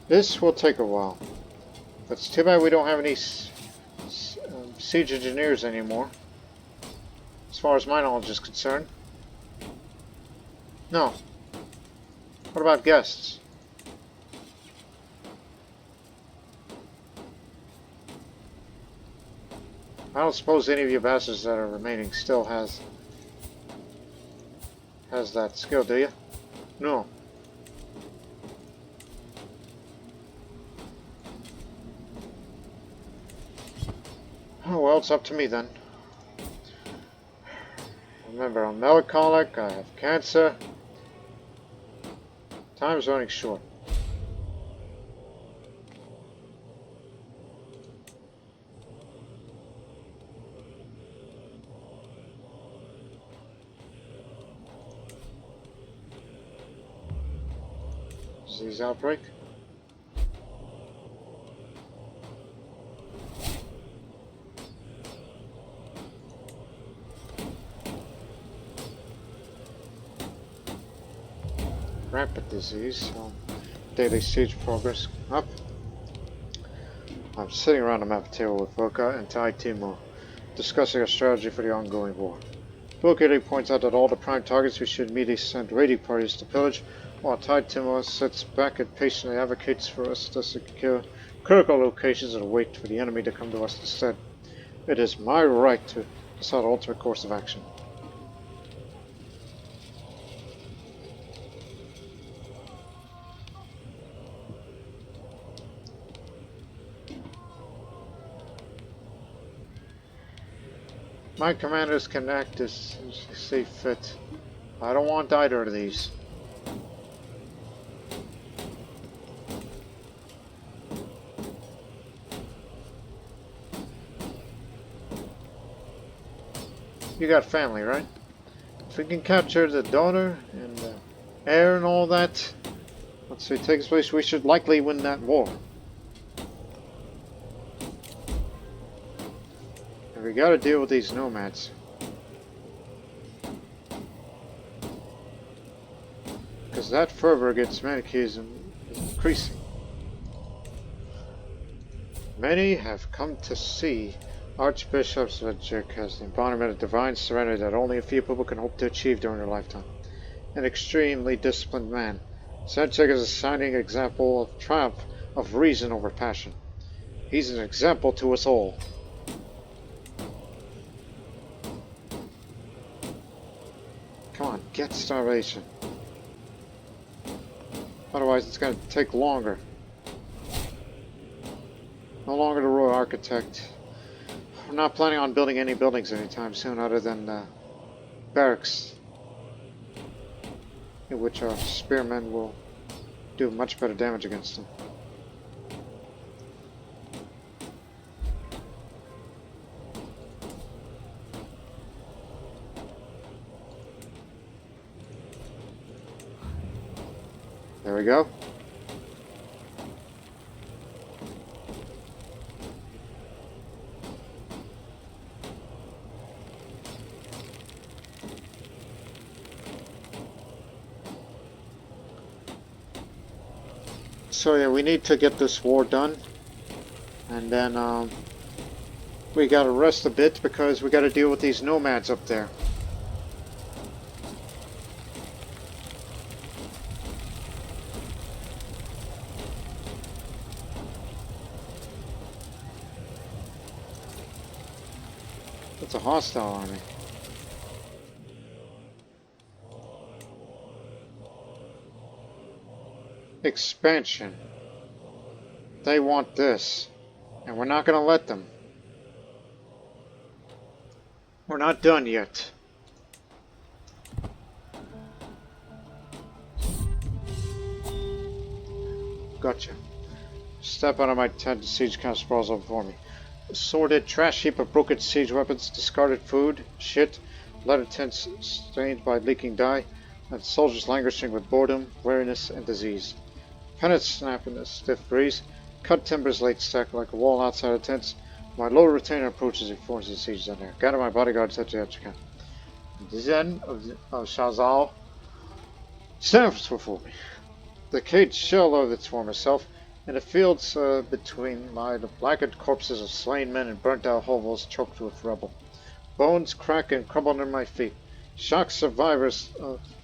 This will take a while. But it's too bad we don't have any siege engineers anymore, as far as my knowledge is concerned. No. What about guests? I don't suppose any of you bastards that are remaining still has that skill, do you? No. Oh well, it's up to me then. Remember, I'm melancholic, I have cancer. Time's running short. Disease outbreak. Rampant disease, so daily siege progress up. I'm sitting around a map table with Voka and Tai Timur, discussing our strategy for the ongoing war. Voka points out that all the prime targets we should immediately send raiding parties to pillage, while Tai Timur sits back and patiently advocates for us to secure critical locations and wait for the enemy to come to us instead. It is my right to decide the ultimate course of action. My commanders can act as they see fit. I don't want either of these. You got family, right? If we can capture the daughter and the heir and all that, once it takes place, we should likely win that war. We gotta deal with these nomads. Because that fervor against Manichaeism is increasing. Many have come to see Archbishop Svedjik as the embodiment of divine serenity that only a few people can hope to achieve during their lifetime. An extremely disciplined man, Svedjik is a shining example of triumph of reason over passion. He's an example to us all. Come on, get starvation. Otherwise it's going to take longer. No longer the royal architect. We're not planning on building any buildings anytime soon other than barracks, in which our spearmen will do much better damage against them. There we go. So yeah, we need to get this war done, and then we gotta rest a bit because we gotta deal with these nomads up there. It's a hostile army. Expansion. They want this, and we're not going to let them. We're not done yet. Gotcha. Step out of my tent. The siege camp sprawls over before me. A sordid trash heap of broken siege weapons, discarded food, shit, leather tents stained by leaking dye, and soldiers languishing with boredom, weariness, and disease. Pennants snap in a stiff breeze. Cut timbers laid stacked like a wall outside the tents. My low retainer approaches and forces the siege down there. Gather my bodyguards at the Archegos. The Zen of Shazal stands before me. The caged shell of its former self. In the fields between lie the blackened corpses of slain men and burnt-out hovels choked with rubble. Bones crack and crumble under my feet. Shocked survivors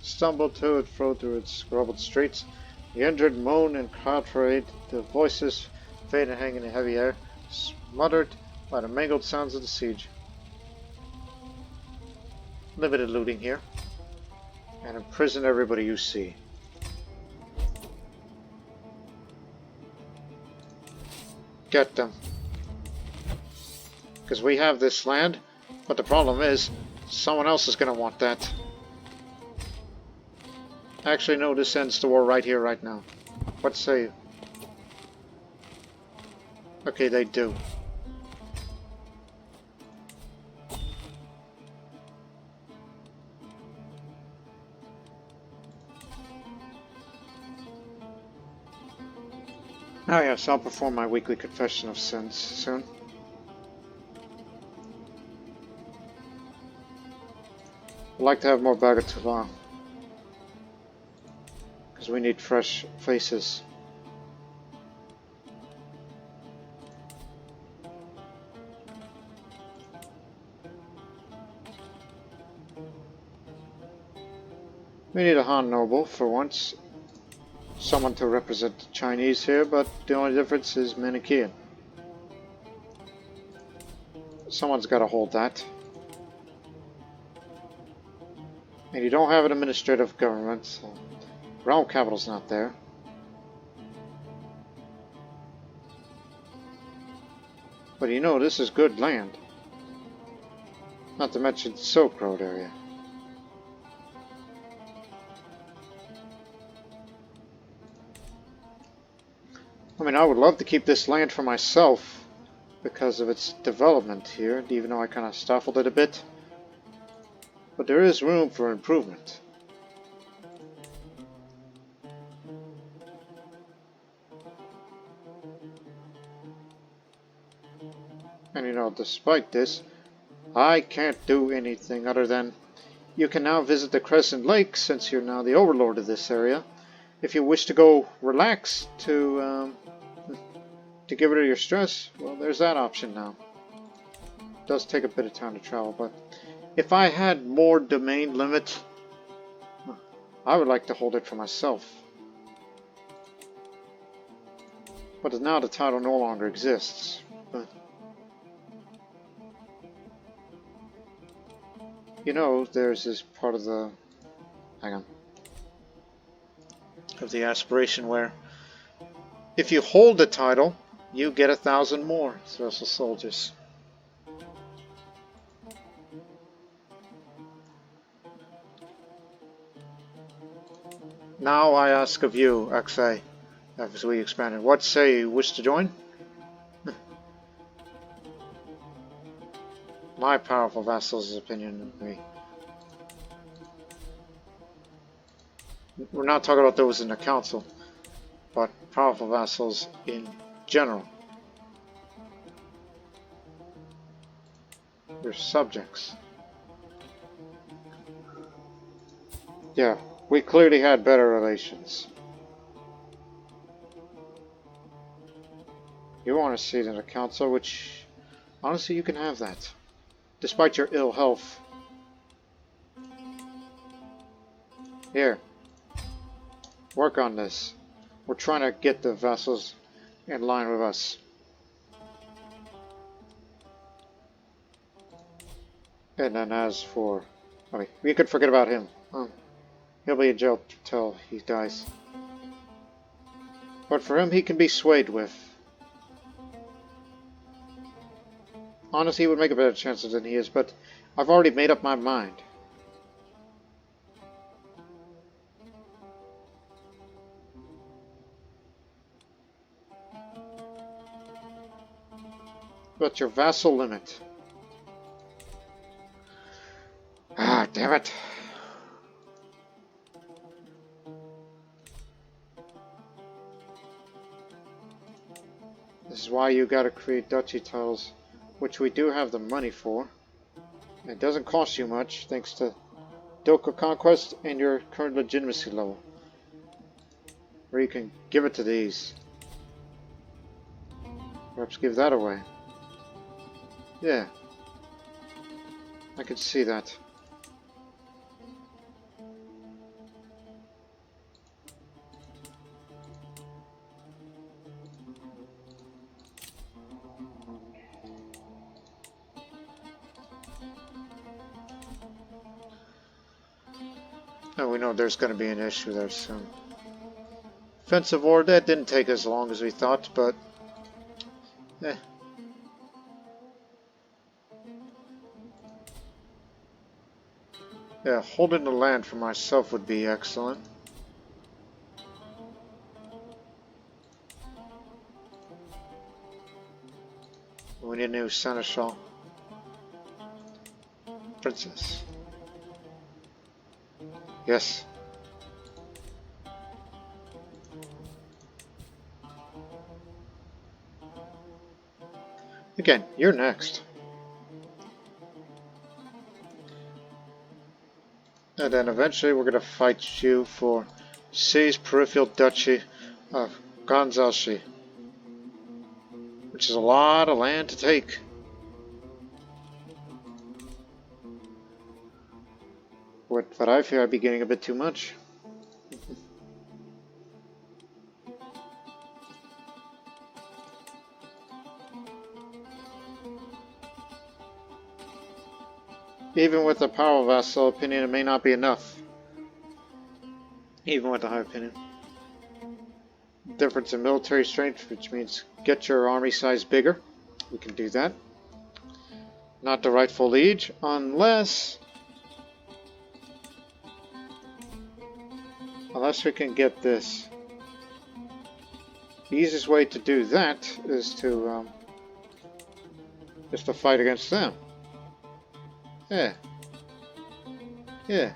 stumble to and fro through its scrubbled streets. The injured moan and crowd parade. The voices fade and hang in the heavy air, smothered by the mangled sounds of the siege. Limited looting here, and imprison everybody you see. Get them. Because we have this land, but the problem is, someone else is going to want that. Actually, no, this ends the war right here, right now. What say you? Okay, they do. Oh yes, I'll perform my weekly confession of sins soon. I'd like to have more bagatelle, because we need fresh faces. We need a Han noble for once. Someone to represent the Chinese here, but the only difference is Manichean. Someone's got to hold that. And you don't have an administrative government, so realm capital's not there. But you know, this is good land. Not to mention the Silk Road area. I mean, I would love to keep this land for myself because of its development here, even though I kind of stifled it a bit. But there is room for improvement. And you know, despite this, I can't do anything other than you can now visit the Crescent Lake since you're now the overlord of this area. If you wish to go relax to get rid of your stress, well, there's that option now. It does take a bit of time to travel, but if I had more domain limit, I would like to hold it for myself. But now the title no longer exists. But you know, there's this part of the of the aspiration where if you hold the title, you get 1,000 more Vessel soldiers. Now I ask of you, XA, as we expanded, what say you wish to join? My powerful vassal's opinion of me. We're not talking about those in the council, but powerful vassals in general. Your subjects. Yeah, we clearly had better relations. You want a seat in the council, which honestly you can have that, despite your ill health. Here, work on this. We're trying to get the vassals in line with us. And then as for, I mean, we could forget about him. He'll be in jail till he dies. But for him, he can be swayed with. Honestly, he would make a better chance than he is, but I've already made up my mind. But your vassal limit. Ah, damn it. This is why you gotta create duchy titles, which we do have the money for. It doesn't cost you much, thanks to Doka Conquest and your current legitimacy level. Where you can give it to these. Perhaps give that away. Yeah. I could see that. Oh, we know there's going to be an issue there soon. Offensive war, that didn't take as long as we thought, but yeah, holding the land for myself would be excellent. We need a new seneschal. Princess. Yes. Again, you're next. And then eventually we're going to fight you for City's peripheral duchy of Gonzalshi, which is a lot of land to take. But I fear I'd be getting a bit too much. Even with the power vassal opinion, it may not be enough. Even with the high opinion. Difference in military strength, which means get your army size bigger. We can do that. Not the rightful liege, unless we can get this. The easiest way to do that is to fight against them. Yeah. Yeah.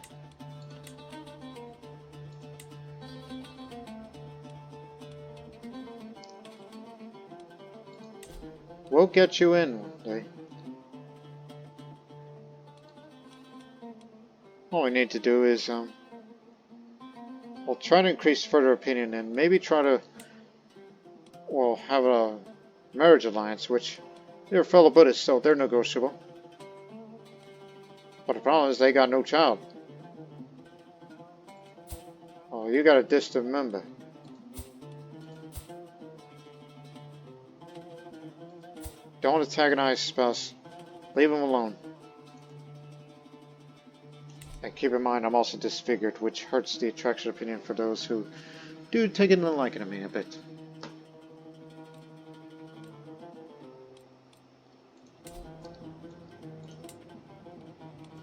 We'll get you in one day. all we need to do is we'll try to increase further opinion and maybe try to, well, have a marriage alliance, which they're fellow Buddhists, so they're negotiable. But the problem is they got no child. Oh, you got a distant member. Don't antagonize spouse. Leave him alone. And keep in mind, I'm also disfigured, which hurts the attraction opinion for those who do take it a liking to me a bit.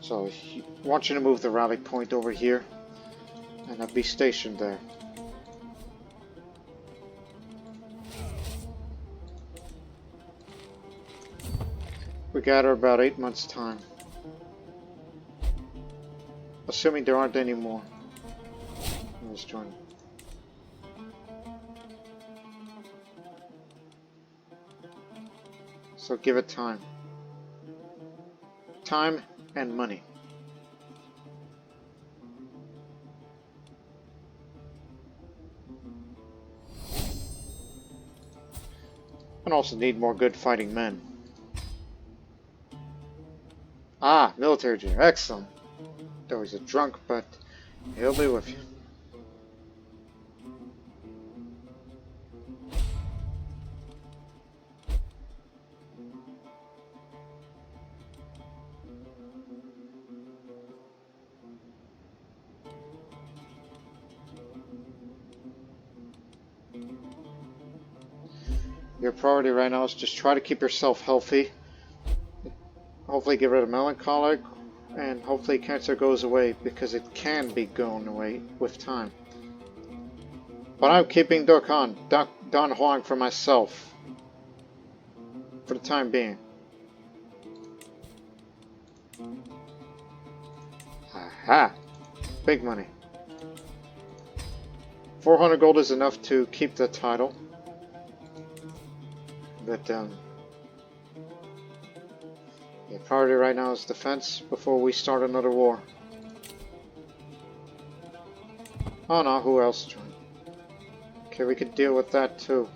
So, I want you to move the rally point over here, and I'll be stationed there. We gather about 8 months' time. Assuming there aren't any more. Let's join. So give it time. Time and money. And also need more good fighting men. Ah, military junior. Excellent. Though he's a drunk, but he'll be with you. Your priority right now is just try to keep yourself healthy. Hopefully get rid of melancholic, and hopefully cancer goes away, because it can be going away with time. But I'm keeping Don Huang for myself. For the time being. Aha! Big money. 400 gold is enough to keep the title. But, the priority right now is defense before we start another war. Oh no, who else joined? Okay, we could deal with that too.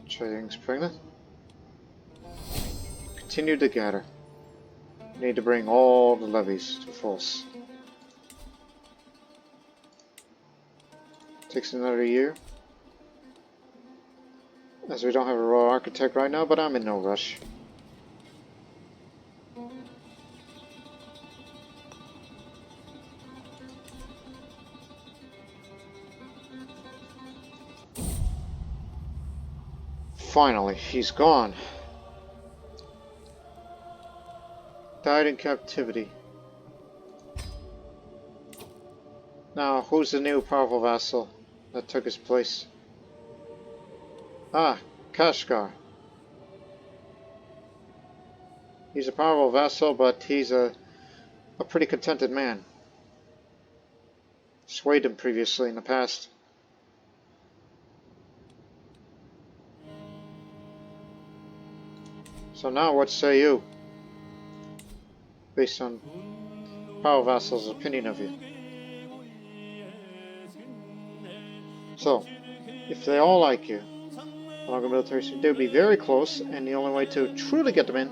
Trading's pregnant. Continue to gather. Need to bring all the levies to force. Takes another year. As we don't have a royal architect right now, but I'm in no rush. Finally, he's gone. Died in captivity. Now, who's the new powerful vassal that took his place? Ah, Kashgar. He's a powerful vassal, but he's a pretty contented man. Swayed him previously in the past. So now, what say you? Based on power vassal's opinion of you. So, if they all like you, longer military, they'll be very close, and the only way to truly get them in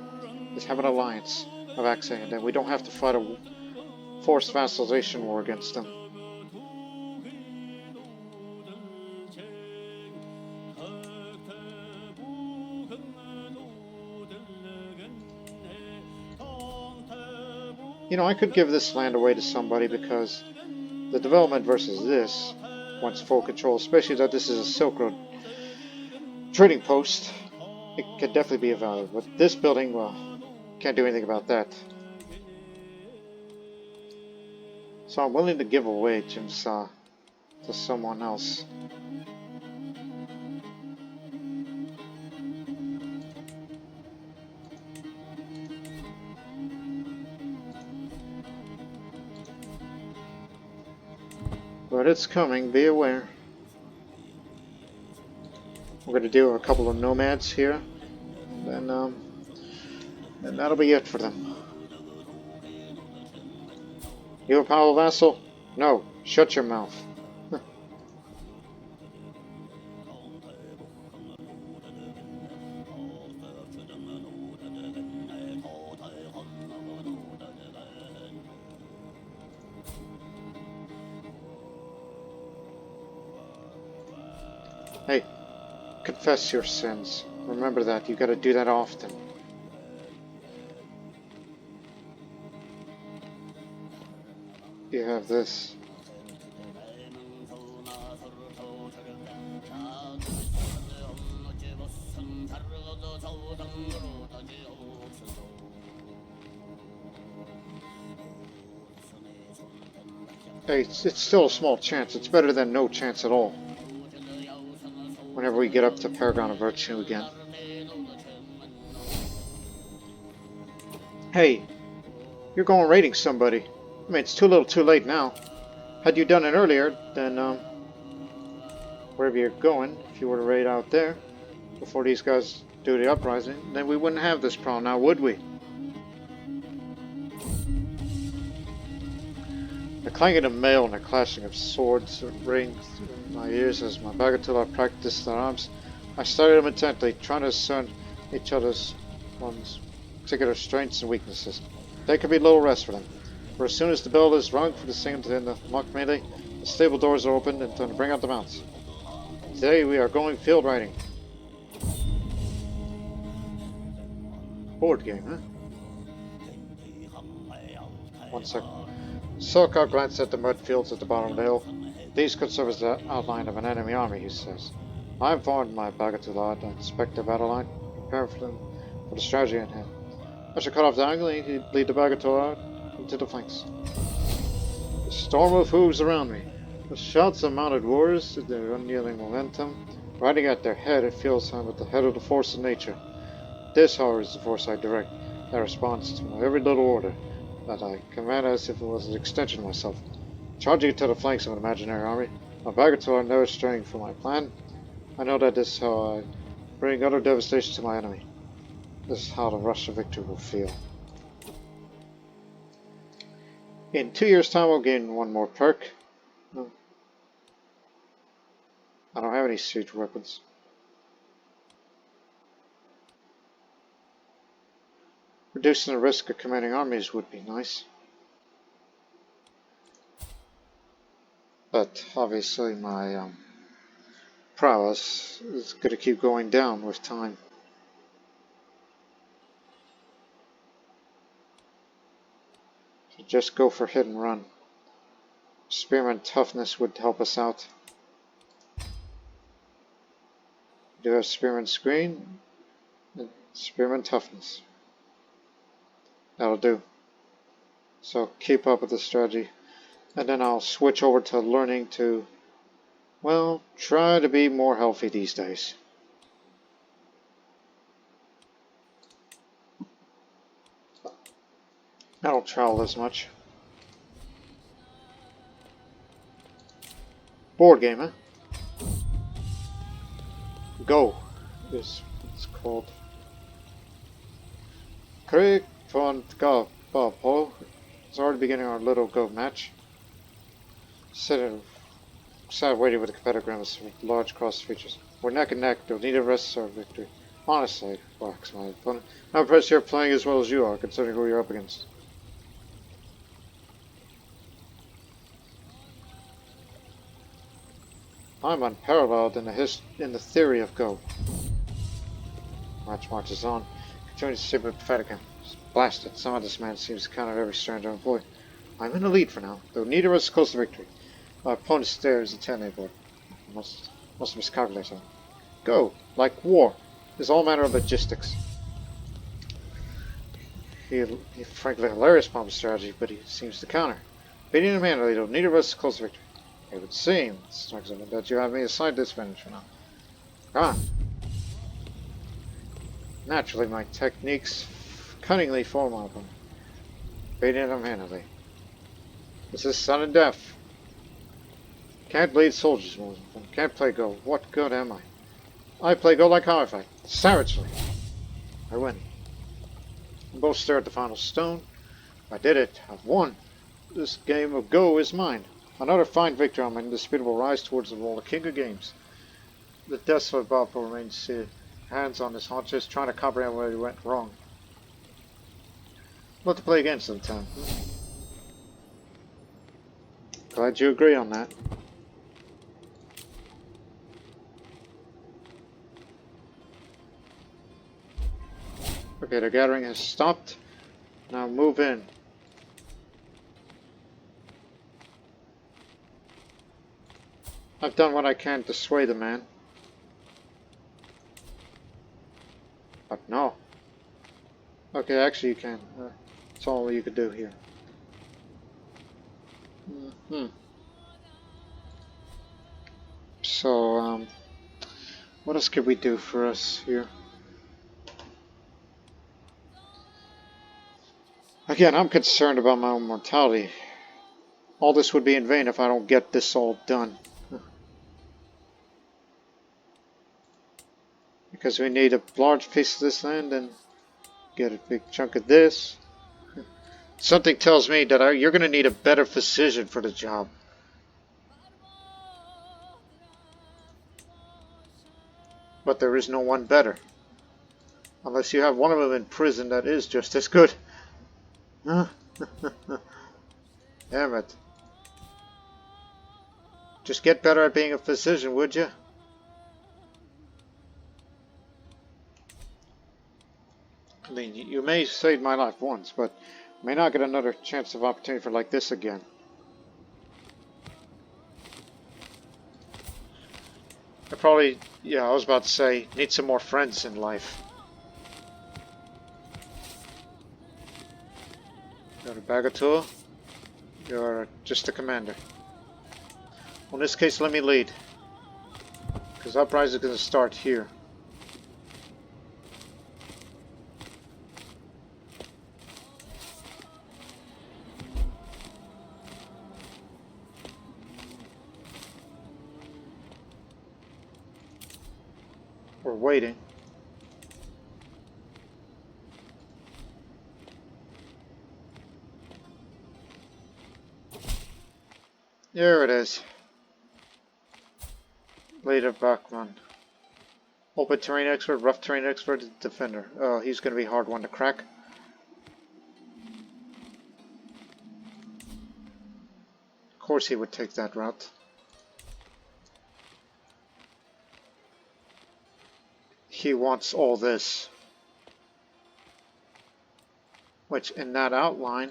is have an alliance of accent, and then we don't have to fight a forced vassalization war against them. You know, I could give this land away to somebody, because the development versus this wants full control, especially that this is a Silk Road trading post. It could definitely be of value, but this building, well, can't do anything about that. So I'm willing to give away Jimsa to someone else. But it's coming, be aware. We're going to do a couple of nomads here. And that'll be it for them. You a powerful vassal? No. Shut your mouth. Hey, confess your sins. Remember that. You gotta do that often. You have this. Hey, it's still a small chance. It's better than no chance at all. Whenever we get up to Paragon of Virtue again. Hey, you're going raiding somebody. I mean, it's too little too late now. Had you done it earlier, then, wherever you're going, if you were to raid out there, before these guys do the uprising, then we wouldn't have this problem now, would we? The clanging of mail and the clashing of swords ring through my ears as my bagatelle practiced their arms. I studied them intently, trying to discern each other's one's particular strengths and weaknesses. There could be little rest for them, for as soon as the bell is rung for the singing to end the mock melee, the stable doors are opened and time to bring out the mounts. Today we are going field riding. Board game, huh? 1 second. Sorkar glanced at the mud fields at the bottom of the hill. These could serve as the outline of an enemy army, he says. I informed my bagatelle. I inspect the battle line, prepare for them for the strategy at hand. I should cut off diagonally and lead the bagatelle into the flanks. The storm of hooves around me. The shouts of mounted warriors, their unyielding momentum. Riding at their head, it feels I'm at the head of the force of nature. This, however, is the force I direct, that responds to my every little order, that I command as if it was an extension of myself. Charging to the flanks of an imaginary army, my bagatelle never straying from my plan. I know that this is how I bring utter devastation to my enemy. This is how the rush of victory will feel. In 2 years' time, I'll gain one more perk. No. I don't have any siege weapons. Reducing the risk of commanding armies would be nice. But obviously my prowess is going to keep going down with time. So just go for hit and run. Spearman toughness would help us out. We do have Spearman screen and Spearman toughness. That'll do. So keep up with the strategy. And then I'll switch over to learning to, well, try to be more healthy these days. I don't travel as much. Board game, huh? Go is what it's called. Craig von Go Paul. It's already beginning our little Go match. Sat waiting with the competitive grimace with large cross features. We're neck and neck, don't need a rest or victory. Honestly, wax my opponent. I'm impressed you're playing as well as you are, considering who you're up against. I'm unparalleled in the theory of Go. Match marches on. Continuing to sleep with pathetic. Blasted. Somehow this man seems to counter every stranger employed. I'm in the lead for now, though neither is close to victory. My opponent stares intently aboard. Must have miscalculated. Go, like war, is all manner of logistics. He frankly hilarious bomb strategy, but he seems to counter. Beating him handily, though neither of us is close to victory. It would seem, that you have me assigned this advantage for now. Come on. Naturally, my techniques cunningly form my opponent. Beating him handily. This is sudden death. Can't bleed soldiers more. Can't play Go. What good am I? I play Go like how I fight. Savagely. I win. We both stare at the final stone. I did it. I've won. This game of Go is mine. Another fine victory on my indisputable rise towards the role of King of Games. The desolate Bob remains seated, hands on his haunches, trying to comprehend where he went wrong. Love to play again sometime. Glad you agree on that. Okay, the gathering has stopped. Now move in. I've done what I can to sway the man. But no. Okay, actually you can. That's all you could do here. So, what else could we do for us here? Again, I'm concerned about my own mortality. All this would be in vain if I don't get this all done. Because we need a large piece of this land and get a big chunk of this. Something tells me that you're going to need a better physician for the job. But there is no one better. Unless you have one of them in prison that is just as good. Damn it. Just get better at being a physician, would you? I mean, you may save my life once, but may not get another chance of opportunity for like this again. I probably, yeah, I was about to say, need some more friends in life. You're a Bagatul. You're just a commander. Well, in this case, let me lead. Because uprising is going to start here. We're waiting. There it is. Later Bachman. Open terrain expert, rough terrain expert, defender. Oh, he's going to be a hard one to crack. Of course he would take that route. He wants all this. Which in that outline,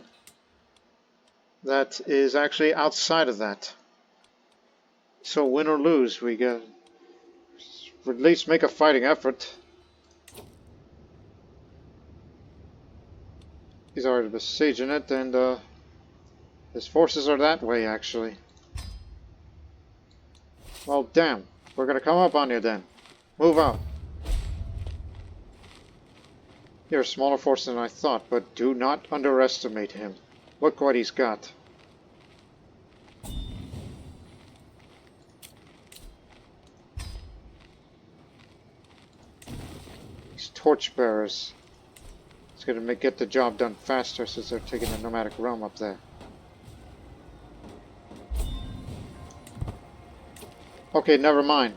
that is actually outside of that. So win or lose, we get at least make a fighting effort. He's already besieging it, and his forces are that way actually. Well, damn, we're gonna come up on you then. Move out. You're a smaller force than I thought, but do not underestimate him. Look what he's got. These torchbearers. It's going to get the job done faster since they're taking the nomadic realm up there. Okay, never mind.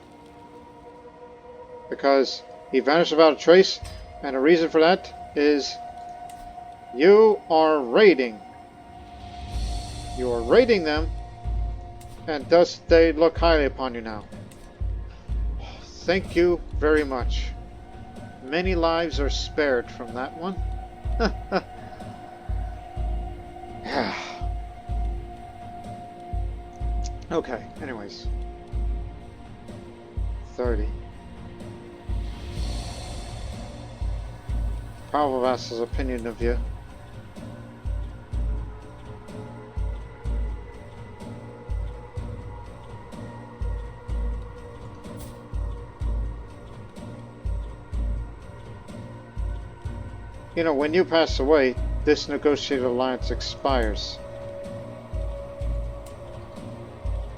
Because he vanished without a trace. And the reason for that is you are raiding. You are raiding them, and thus they look highly upon you now. Thank you very much. Many lives are spared from that one. Okay, anyways. 30. Powerful Vassal's opinion of you. You know, when you pass away, this negotiated alliance expires.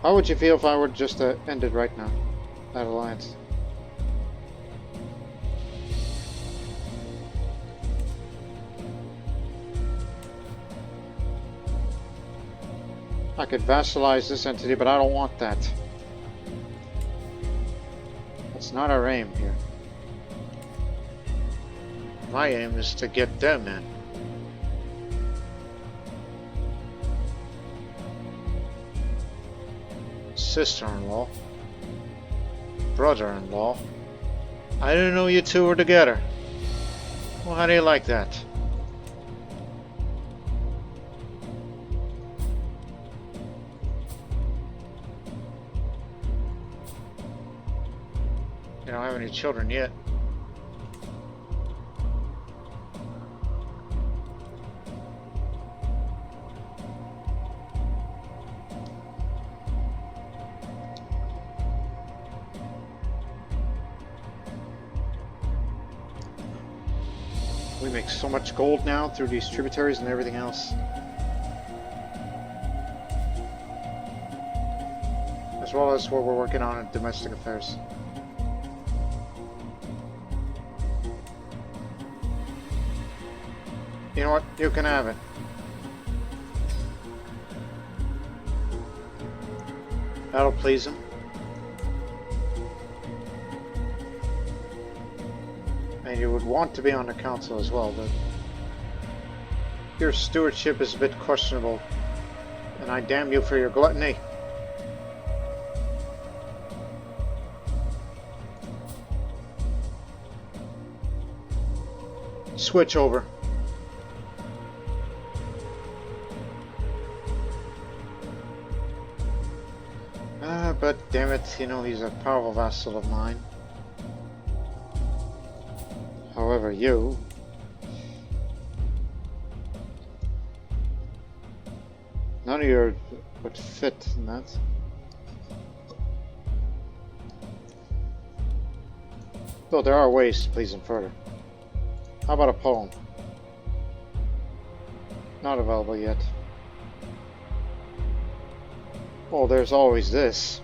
How would you feel if I were just to end it right now? That alliance. I could vassalize this entity, but I don't want that. That's not our aim here. My aim is to get them in. Sister-in-law. Brother-in-law. I didn't know you two were together. Well, how do you like that? You don't have any children yet. We make so much gold now through these tributaries and everything else. As well as what we're working on in domestic affairs. You know what? You can have it. That'll please him. And you would want to be on the council as well, but your stewardship is a bit questionable, and I damn you for your gluttony. Switch over. But damn it, you know, he's a powerful vassal of mine. However, you... none of you would fit in that. Though there are ways to please him further. How about a poem? Not available yet. Oh, there's always this.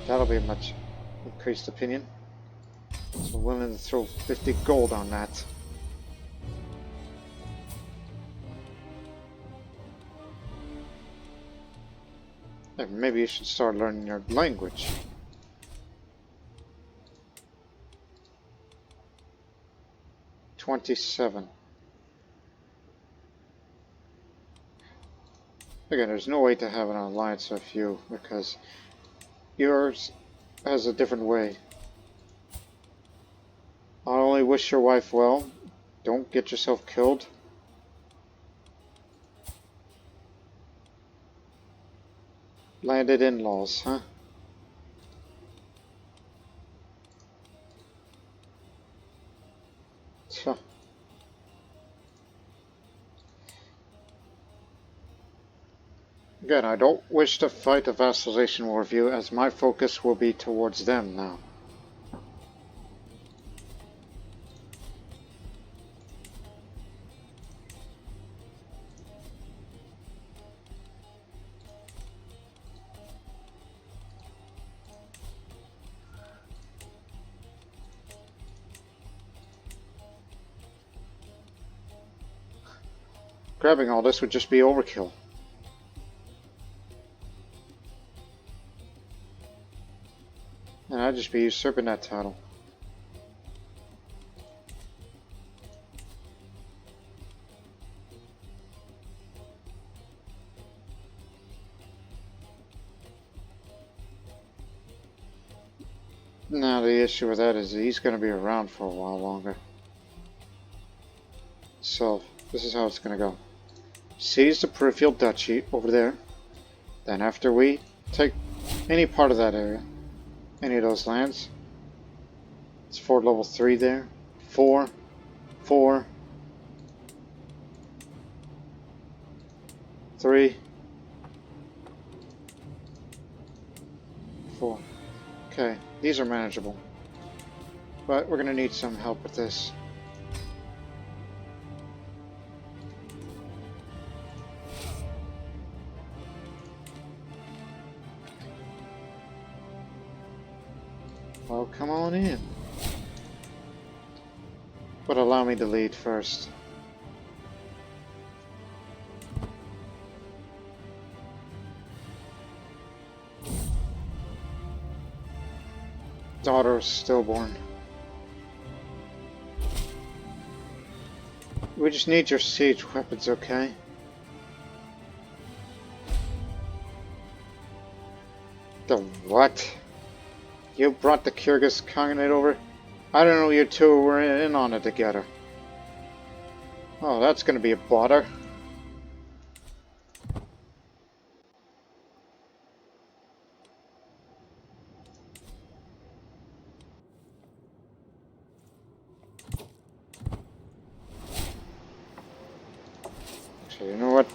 That'll be a much increased opinion. So willing to throw 50 gold on that. Hey, maybe you should start learning your language. $27. Again, there's no way to have an alliance with you because yours has a different way. I only wish your wife well. Don't get yourself killed. Landed in-laws, huh? So. Again, I don't wish to fight a vassalization war with you, as my focus will be towards them now. Grabbing all this would just be overkill. And I'd just be usurping that title. Now the issue with that is he's going to be around for a while longer. So this is how it's going to go. Seize the peripheral duchy over there. Then after we take any part of that area, any of those lands, it's fort level 3 there. 4, 4, 3, 4. Okay, these are manageable. But we're going to need some help with this. Well, come on in. But allow me to lead first. Daughter is stillborn. We just need your siege weapons, okay? The what? You brought the Kyrgyz Khanate over? I don't know you two were in on it together. Oh, that's gonna be a bother. So you know what?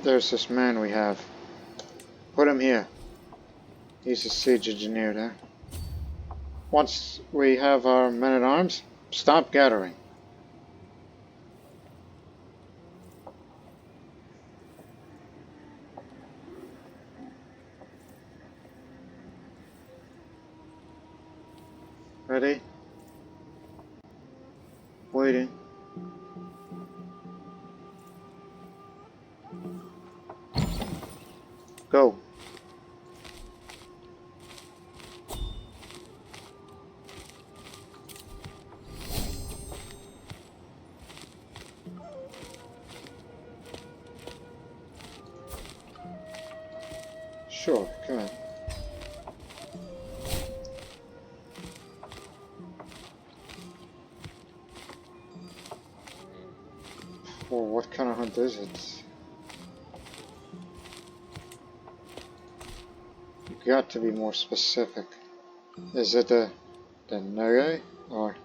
There's this man we have. Put him here. He's a siege engineer there. Once we have our men-at-arms, stop gathering. Ready? Waiting. Go. Sure, come on. Well, what kind of hunt is it? You got to be more specific. Is it the Nere or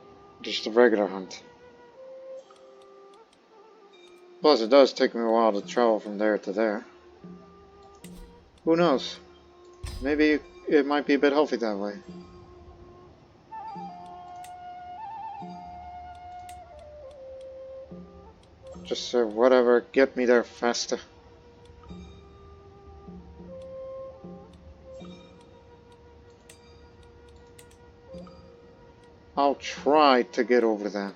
just a regular hunt? Plus, it does take me a while to travel from there to there. Who knows? Maybe it might be a bit healthy that way. Just whatever, get me there faster. I'll try to get over that.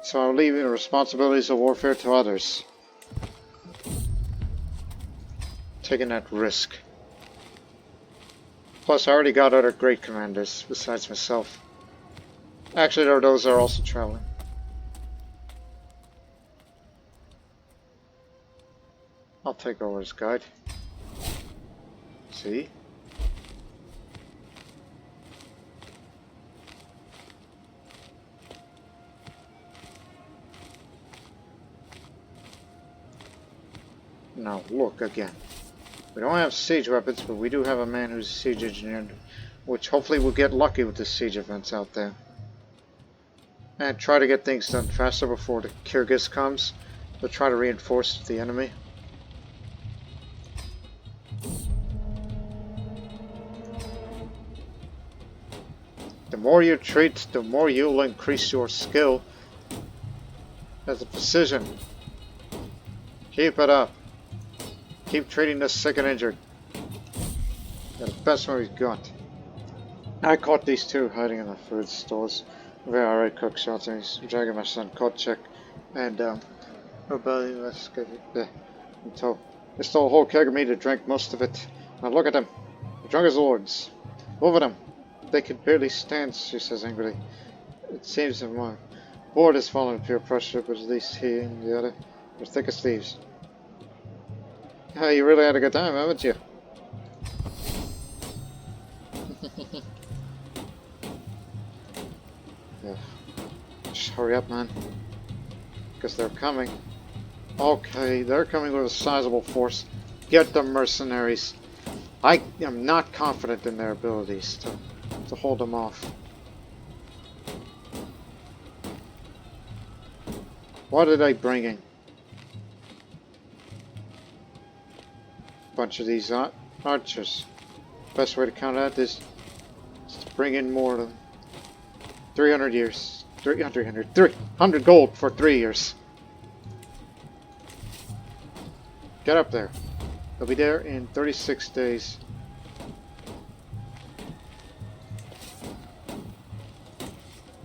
So I'll leave the responsibilities of warfare to others. Taking that risk. Plus, I already got other great commanders besides myself. Actually, those are also traveling. I'll take over as guide. See? Now look again. We don't have siege weapons, but we do have a man who's a siege engineer, which hopefully we'll get lucky with the siege events out there. And try to get things done faster before the Kyrgyz comes. They'll try to reinforce the enemy. The more you treat, the more you'll increase your skill as a physician. Keep it up. Keep treating the sick and injured. They're the best one we've got. I caught these two hiding in the food stores. Very alright cook shots, and he's dragging my son Kotchek and until they stole a whole keg of meat and drank most of it. Now look at them. They're drunk as lords. Over them. They can barely stand, she says angrily. It seems that my board has fallen pure pressure, but at least he and the other are thick as thieves. You really had a good time, haven't you? Yeah. Just hurry up, man. Because they're coming. Okay, they're coming with a sizable force. Get the mercenaries. I am not confident in their abilities to hold them off. What are they bringing? Bunch of these archers. Best way to counter that is to bring in more of them. 300 years. 300 gold for 3 years. Get up there. They'll be there in 36 days.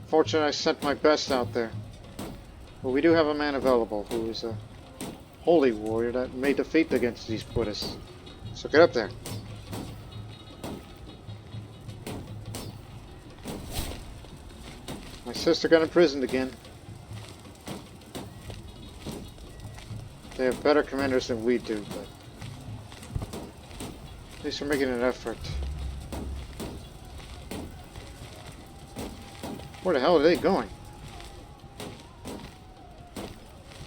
Fortunately, I sent my best out there. But we do have a man available who is a holy warrior that may defeat against these Buddhists. So get up there. sister got imprisoned again. They have better commanders than we do, but at least we're making an effort. Where the hell are they going?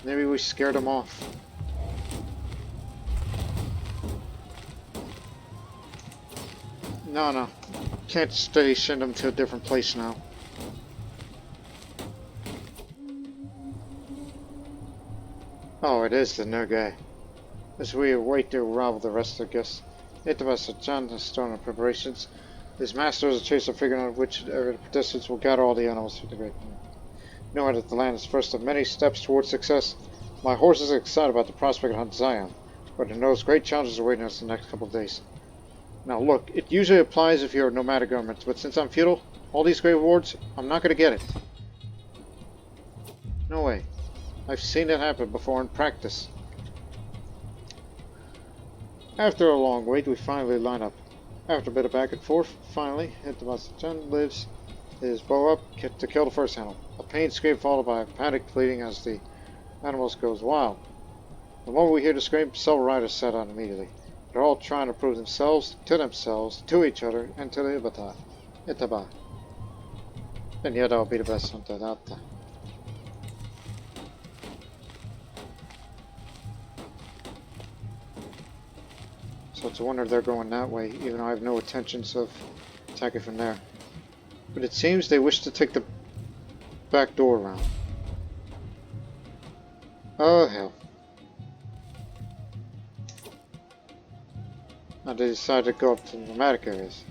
Maybe we scared them off. No. Can't send them to a different place now. Oh, it is the new guy. As we await to arrival of the rest of the guests, Ethnicities John has started preparations. His master is a chase of figuring out which area the participants will gather all the animals for the great meal. Knowing that the land is first of many steps towards success, my horse is excited about the prospect of Hunt Zion, but it knows great challenges are waiting us in the next couple of days. Now look, it usually applies if you're a nomadic government, but since I'm feudal, all these great rewards, I'm not going to get it. No way. I've seen it happen before in practice. After a long wait, we finally line up. After a bit of back and forth, finally, Ethnicities lives his bow up to kill the first animal. A pained scream followed by a panicked bleating as the animals goes wild. The moment we hear the scream, several riders set out immediately. They're all trying to prove themselves, to each other, and to the Itaba. And yet I'll be the best hunter out there. So it's a wonder they're going that way, even though I have no intentions of attacking from there. But it seems they wish to take the back door around. Oh hell. Now they decided to go up to the nomadic areas.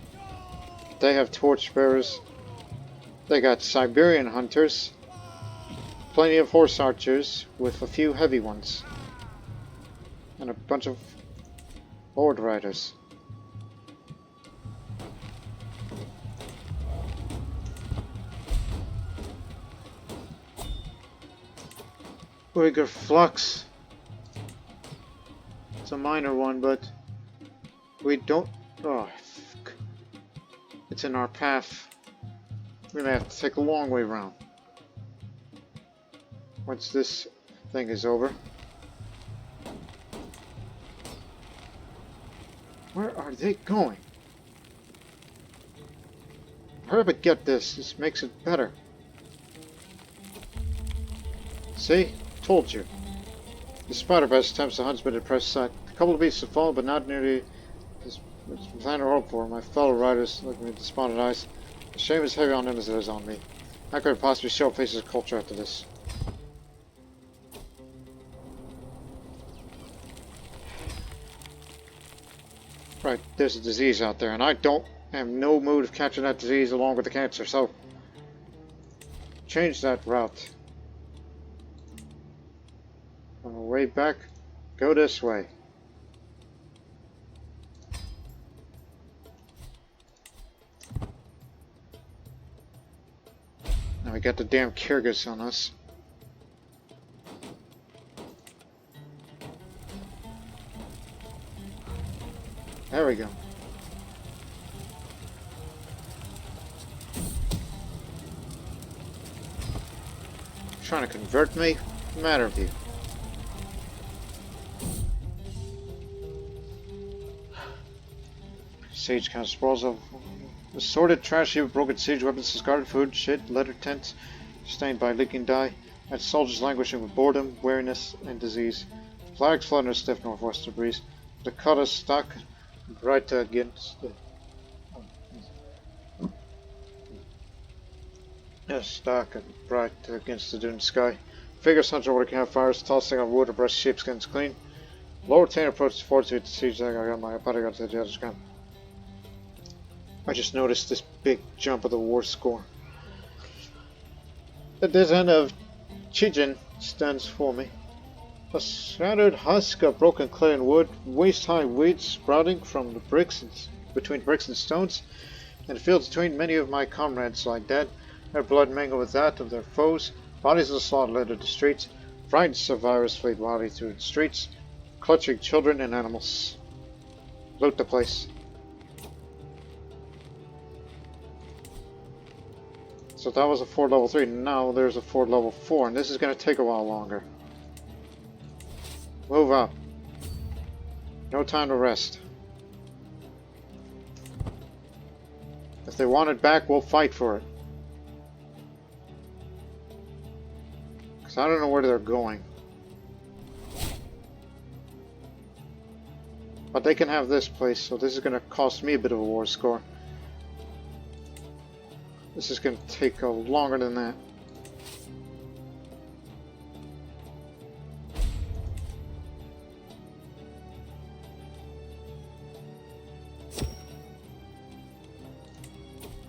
They have torchbearers. They got Siberian hunters. Plenty of horse archers with a few heavy ones. And a bunch of horde riders. Uyghur flux. It's a minor one, but we don't. Oh, fuck. It's in our path. We may have to take a long way around. Once this thing is over. Where are they going? Hurry up and get this. This makes it better. See? Told you. Despite our best attempts, the hunt's been at press sight. A couple of beasts have fallen, but not nearly as planned or hoped for. My fellow riders look at me with despondent eyes. The shame is heavy on them as it is on me. How could I possibly show faces of culture after this? Right, there's a disease out there, and I have no mood of catching that disease along with the cancer, so change that route. On the way back, go this way. Now we got the damn Kyrgyz on us. There we go. Trying to convert me? What's the matter with you? Siege kind of sprawls of assorted trash heap of broken siege weapons, discarded food, shit, leather tents, stained by leaking dye, and soldiers languishing with boredom, weariness, and disease. Flags flood in a stiff northwestern breeze. The cutters stuck right against the stark and bright against the dune sky. Figures hunched over the campfires, tossing on wood or brushed sheepskins clean. Lower 10 approached the fort to the siege. I got my bodyguard to the other's camp. I just noticed this big jump of the war score. At this end of Chijin stands for me. A shattered husk of broken clay and wood, waist-high weeds sprouting from the between bricks and stones, and the fields between many of my comrades lie dead, their blood mingled with that of their foes, bodies of the slaughtered littered the streets, frightened survivors fleed wildly through the streets, clutching children and animals. Loot the place. So that was a fort level 3. Now there's a fort level 4, and this is going to take a while longer. Move up. No time to rest. If they want it back, we'll fight for it. Because I don't know where they're going. But they can have this place, so this is going to cost me a bit of a war score. This is going to take longer than that.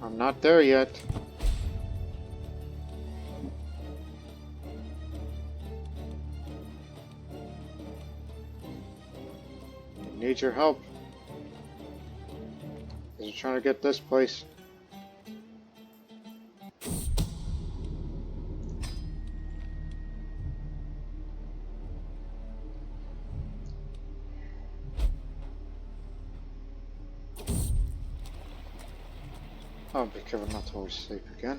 I'm not there yet. I need your help. Because we're trying to get this place. Oh, be careful not to oversleep again.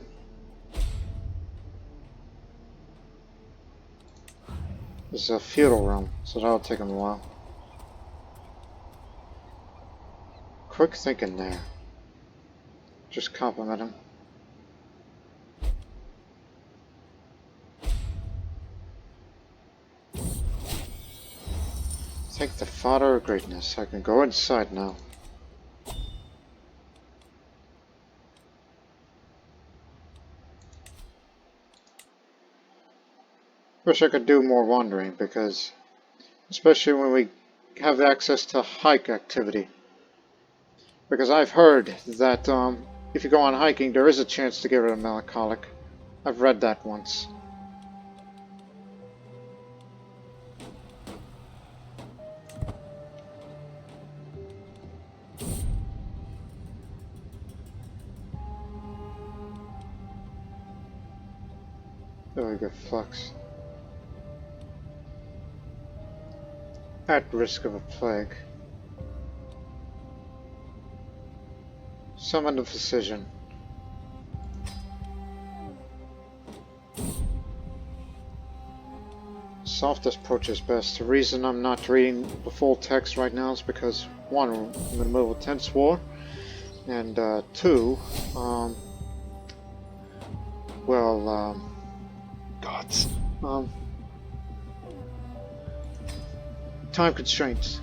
This is a feudal realm, so that'll take him a while. Quick thinking there. Just compliment him. Thank the Father of Greatness. I can go inside now. Wish I could do more wandering, because especially when we have access to hike activity. Because I've heard that if you go on hiking, there is a chance to get rid of melancholic. I've read that once. Very good flux. At risk of a plague. Summon the physician. Soft approach is best. The reason I'm not reading the full text right now is because, one, we're in the middle of a tense war, and two, gods. Time constraints.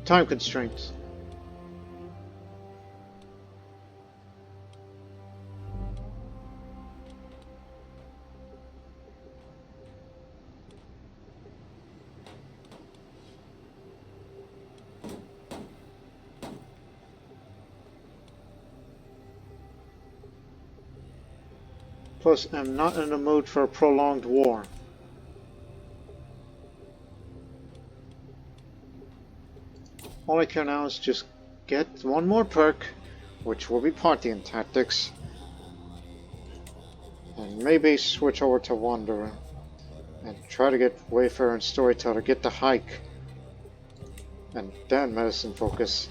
Time constraints. Plus, I'm not in the mood for a prolonged war. All I care now is just get one more perk, which will be Parthian Tactics, and maybe switch over to Wanderer, and try to get Wayfarer and Storyteller, get the hike, and then Medicine Focus.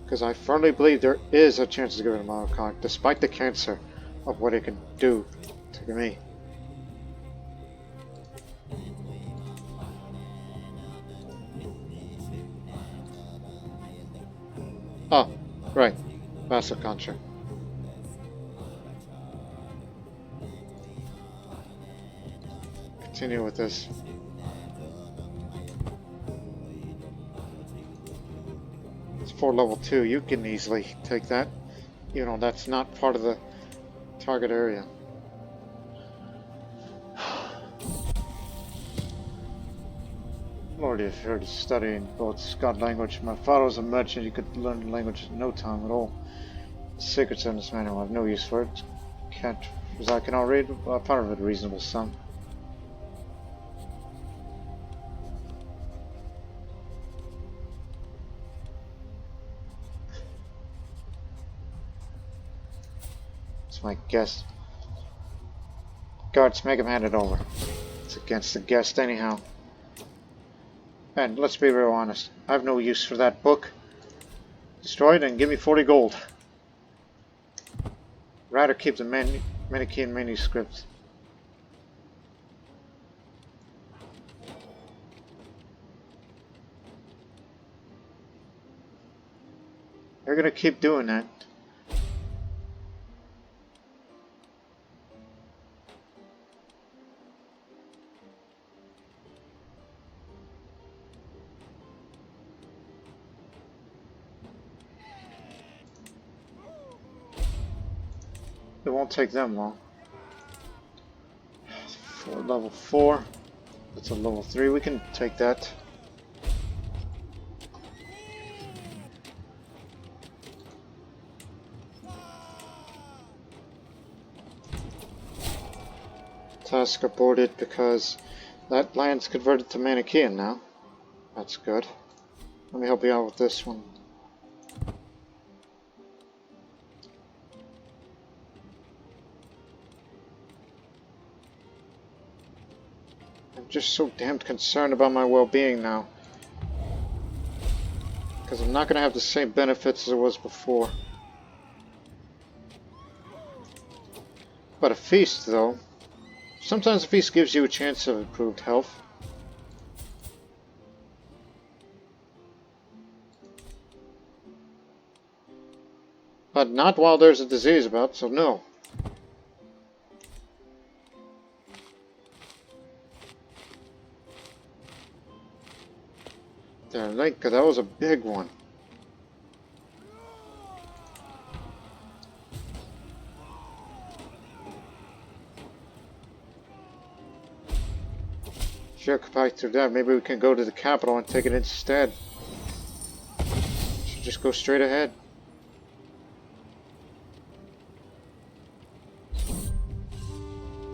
Because I firmly believe there is a chance to get rid of Melancholic, despite the cancer of what it can do to me. Oh, right. Vassal Contra. Continue with this. It's for level 2. You can easily take that. You know, that's not part of the target area. Lord, if you're studying both Scot language, my father was a merchant, you could learn the language in no time at all. The secrets in this manual, I have no use for it. Can't, as I cannot read, well, part of it a reasonable sum. It's my guess. Guards, make him hand it over. It's against the guest anyhow. And let's be real honest, I have no use for that book. Destroy it and give me 40 gold. Rather keep the Manichean manuscripts. They're gonna keep doing that. It won't take them long. For level 4. That's a level 3. We can take that. Task aborted because that land's converted to Manichean now. That's good. Let me help you out with this one. I'm just so damned concerned about my well-being now. Because I'm not going to have the same benefits as it was before. But a feast, though. Sometimes a feast gives you a chance of improved health. But not while there's a disease about, so no. There, Linka, that was a big one. Sure, back through that. Maybe we can go to the capital and take it instead. Should just go straight ahead.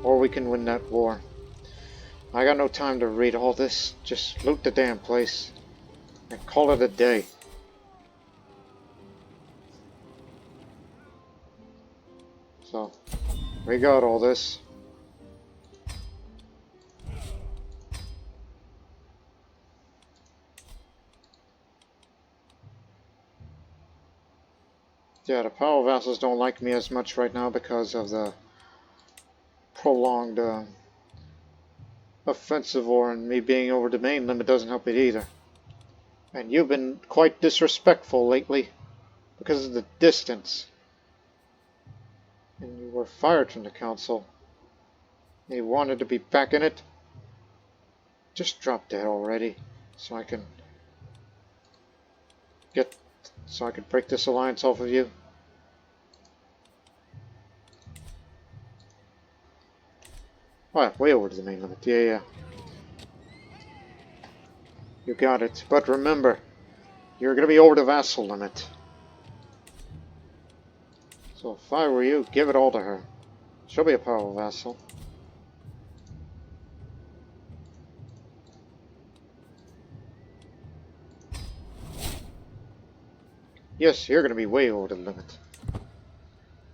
Or we can win that war. I got no time to read all this. Just loot the damn place. And call it a day. So, we got all this. Yeah, the power vassals don't like me as much right now because of the prolonged offensive war, and me being over the main limit doesn't help it either. And you've been quite disrespectful lately because of the distance. And you were fired from the council. You wanted to be back in it. Just drop dead already, so I can break this alliance off of you. Oh, way over to the main limit. Yeah. You got it. But remember, you're going to be over the vassal limit. So if I were you, give it all to her. She'll be a powerful vassal. Yes, you're going to be way over the limit.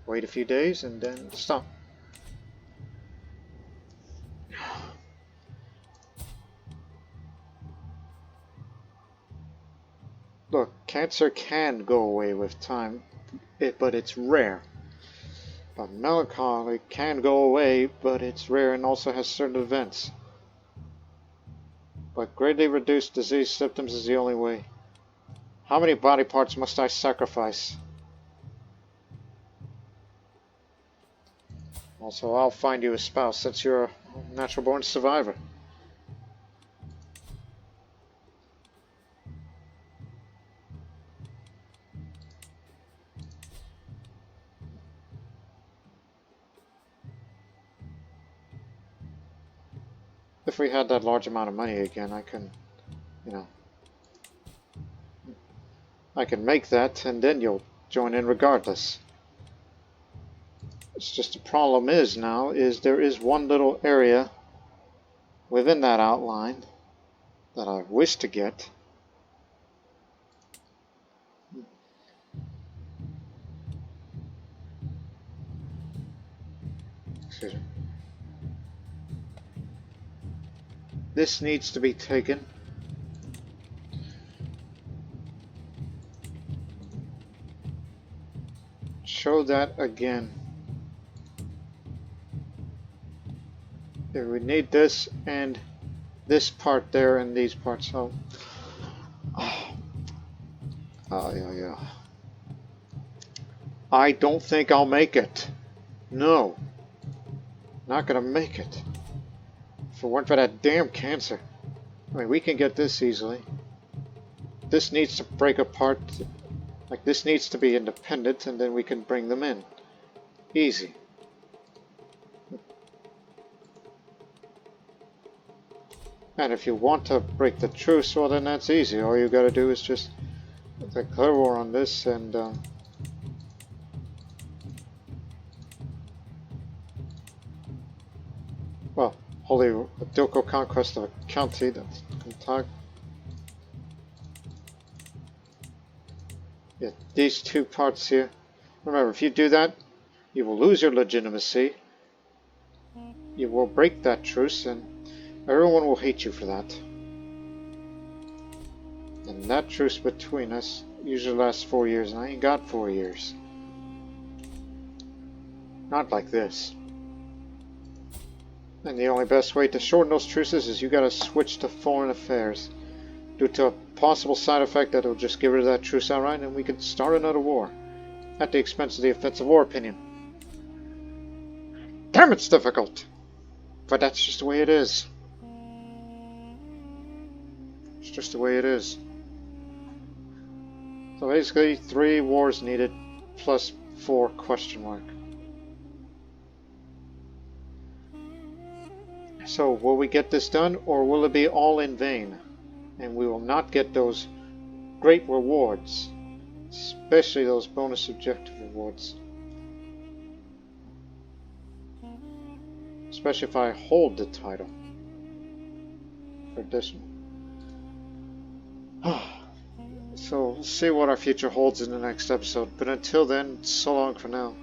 Wait a few days and then stop. Look, cancer can go away with time, but it's rare. But melancholy can go away, but it's rare and also has certain events. But greatly reduced disease symptoms is the only way. How many body parts must I sacrifice? Also, I'll find you a spouse since you're a natural-born survivor. If we had that large amount of money again, I can, I can make that, and then you'll join in regardless. It's just the problem is now, there is one little area within that outline that I wish to get. Excuse me. This needs to be taken. Show that again. We need this and this part there and these parts. So, yeah. I don't think I'll make it. No. Not gonna make it. If it weren't for that damn cancer. I mean, we can get this easily. This needs to break apart. Like, this needs to be independent, and then we can bring them in. Easy. And if you want to break the truce, well, then that's easy. All you gotta do is just declare war on this and well, Holy Idiqut conquest of a county. That's contact. Yeah, these two parts here. Remember, if you do that, you will lose your legitimacy. You will break that truce, and everyone will hate you for that. And that truce between us usually lasts 4 years, and I ain't got 4 years. Not like this. And the only best way to shorten those truces is you gotta switch to foreign affairs. Due to a possible side effect that will just get rid of that truce outright, and we can start another war. At the expense of the offensive war opinion. Damn, it's difficult! But that's just the way it is. It's just the way it is. So basically, 3 wars needed, plus 4 question mark. So, will we get this done, or will it be all in vain? And we will not get those great rewards, especially those bonus objective rewards. Especially if I hold the title for this one. So, we'll see what our future holds in the next episode. But until then, so long for now.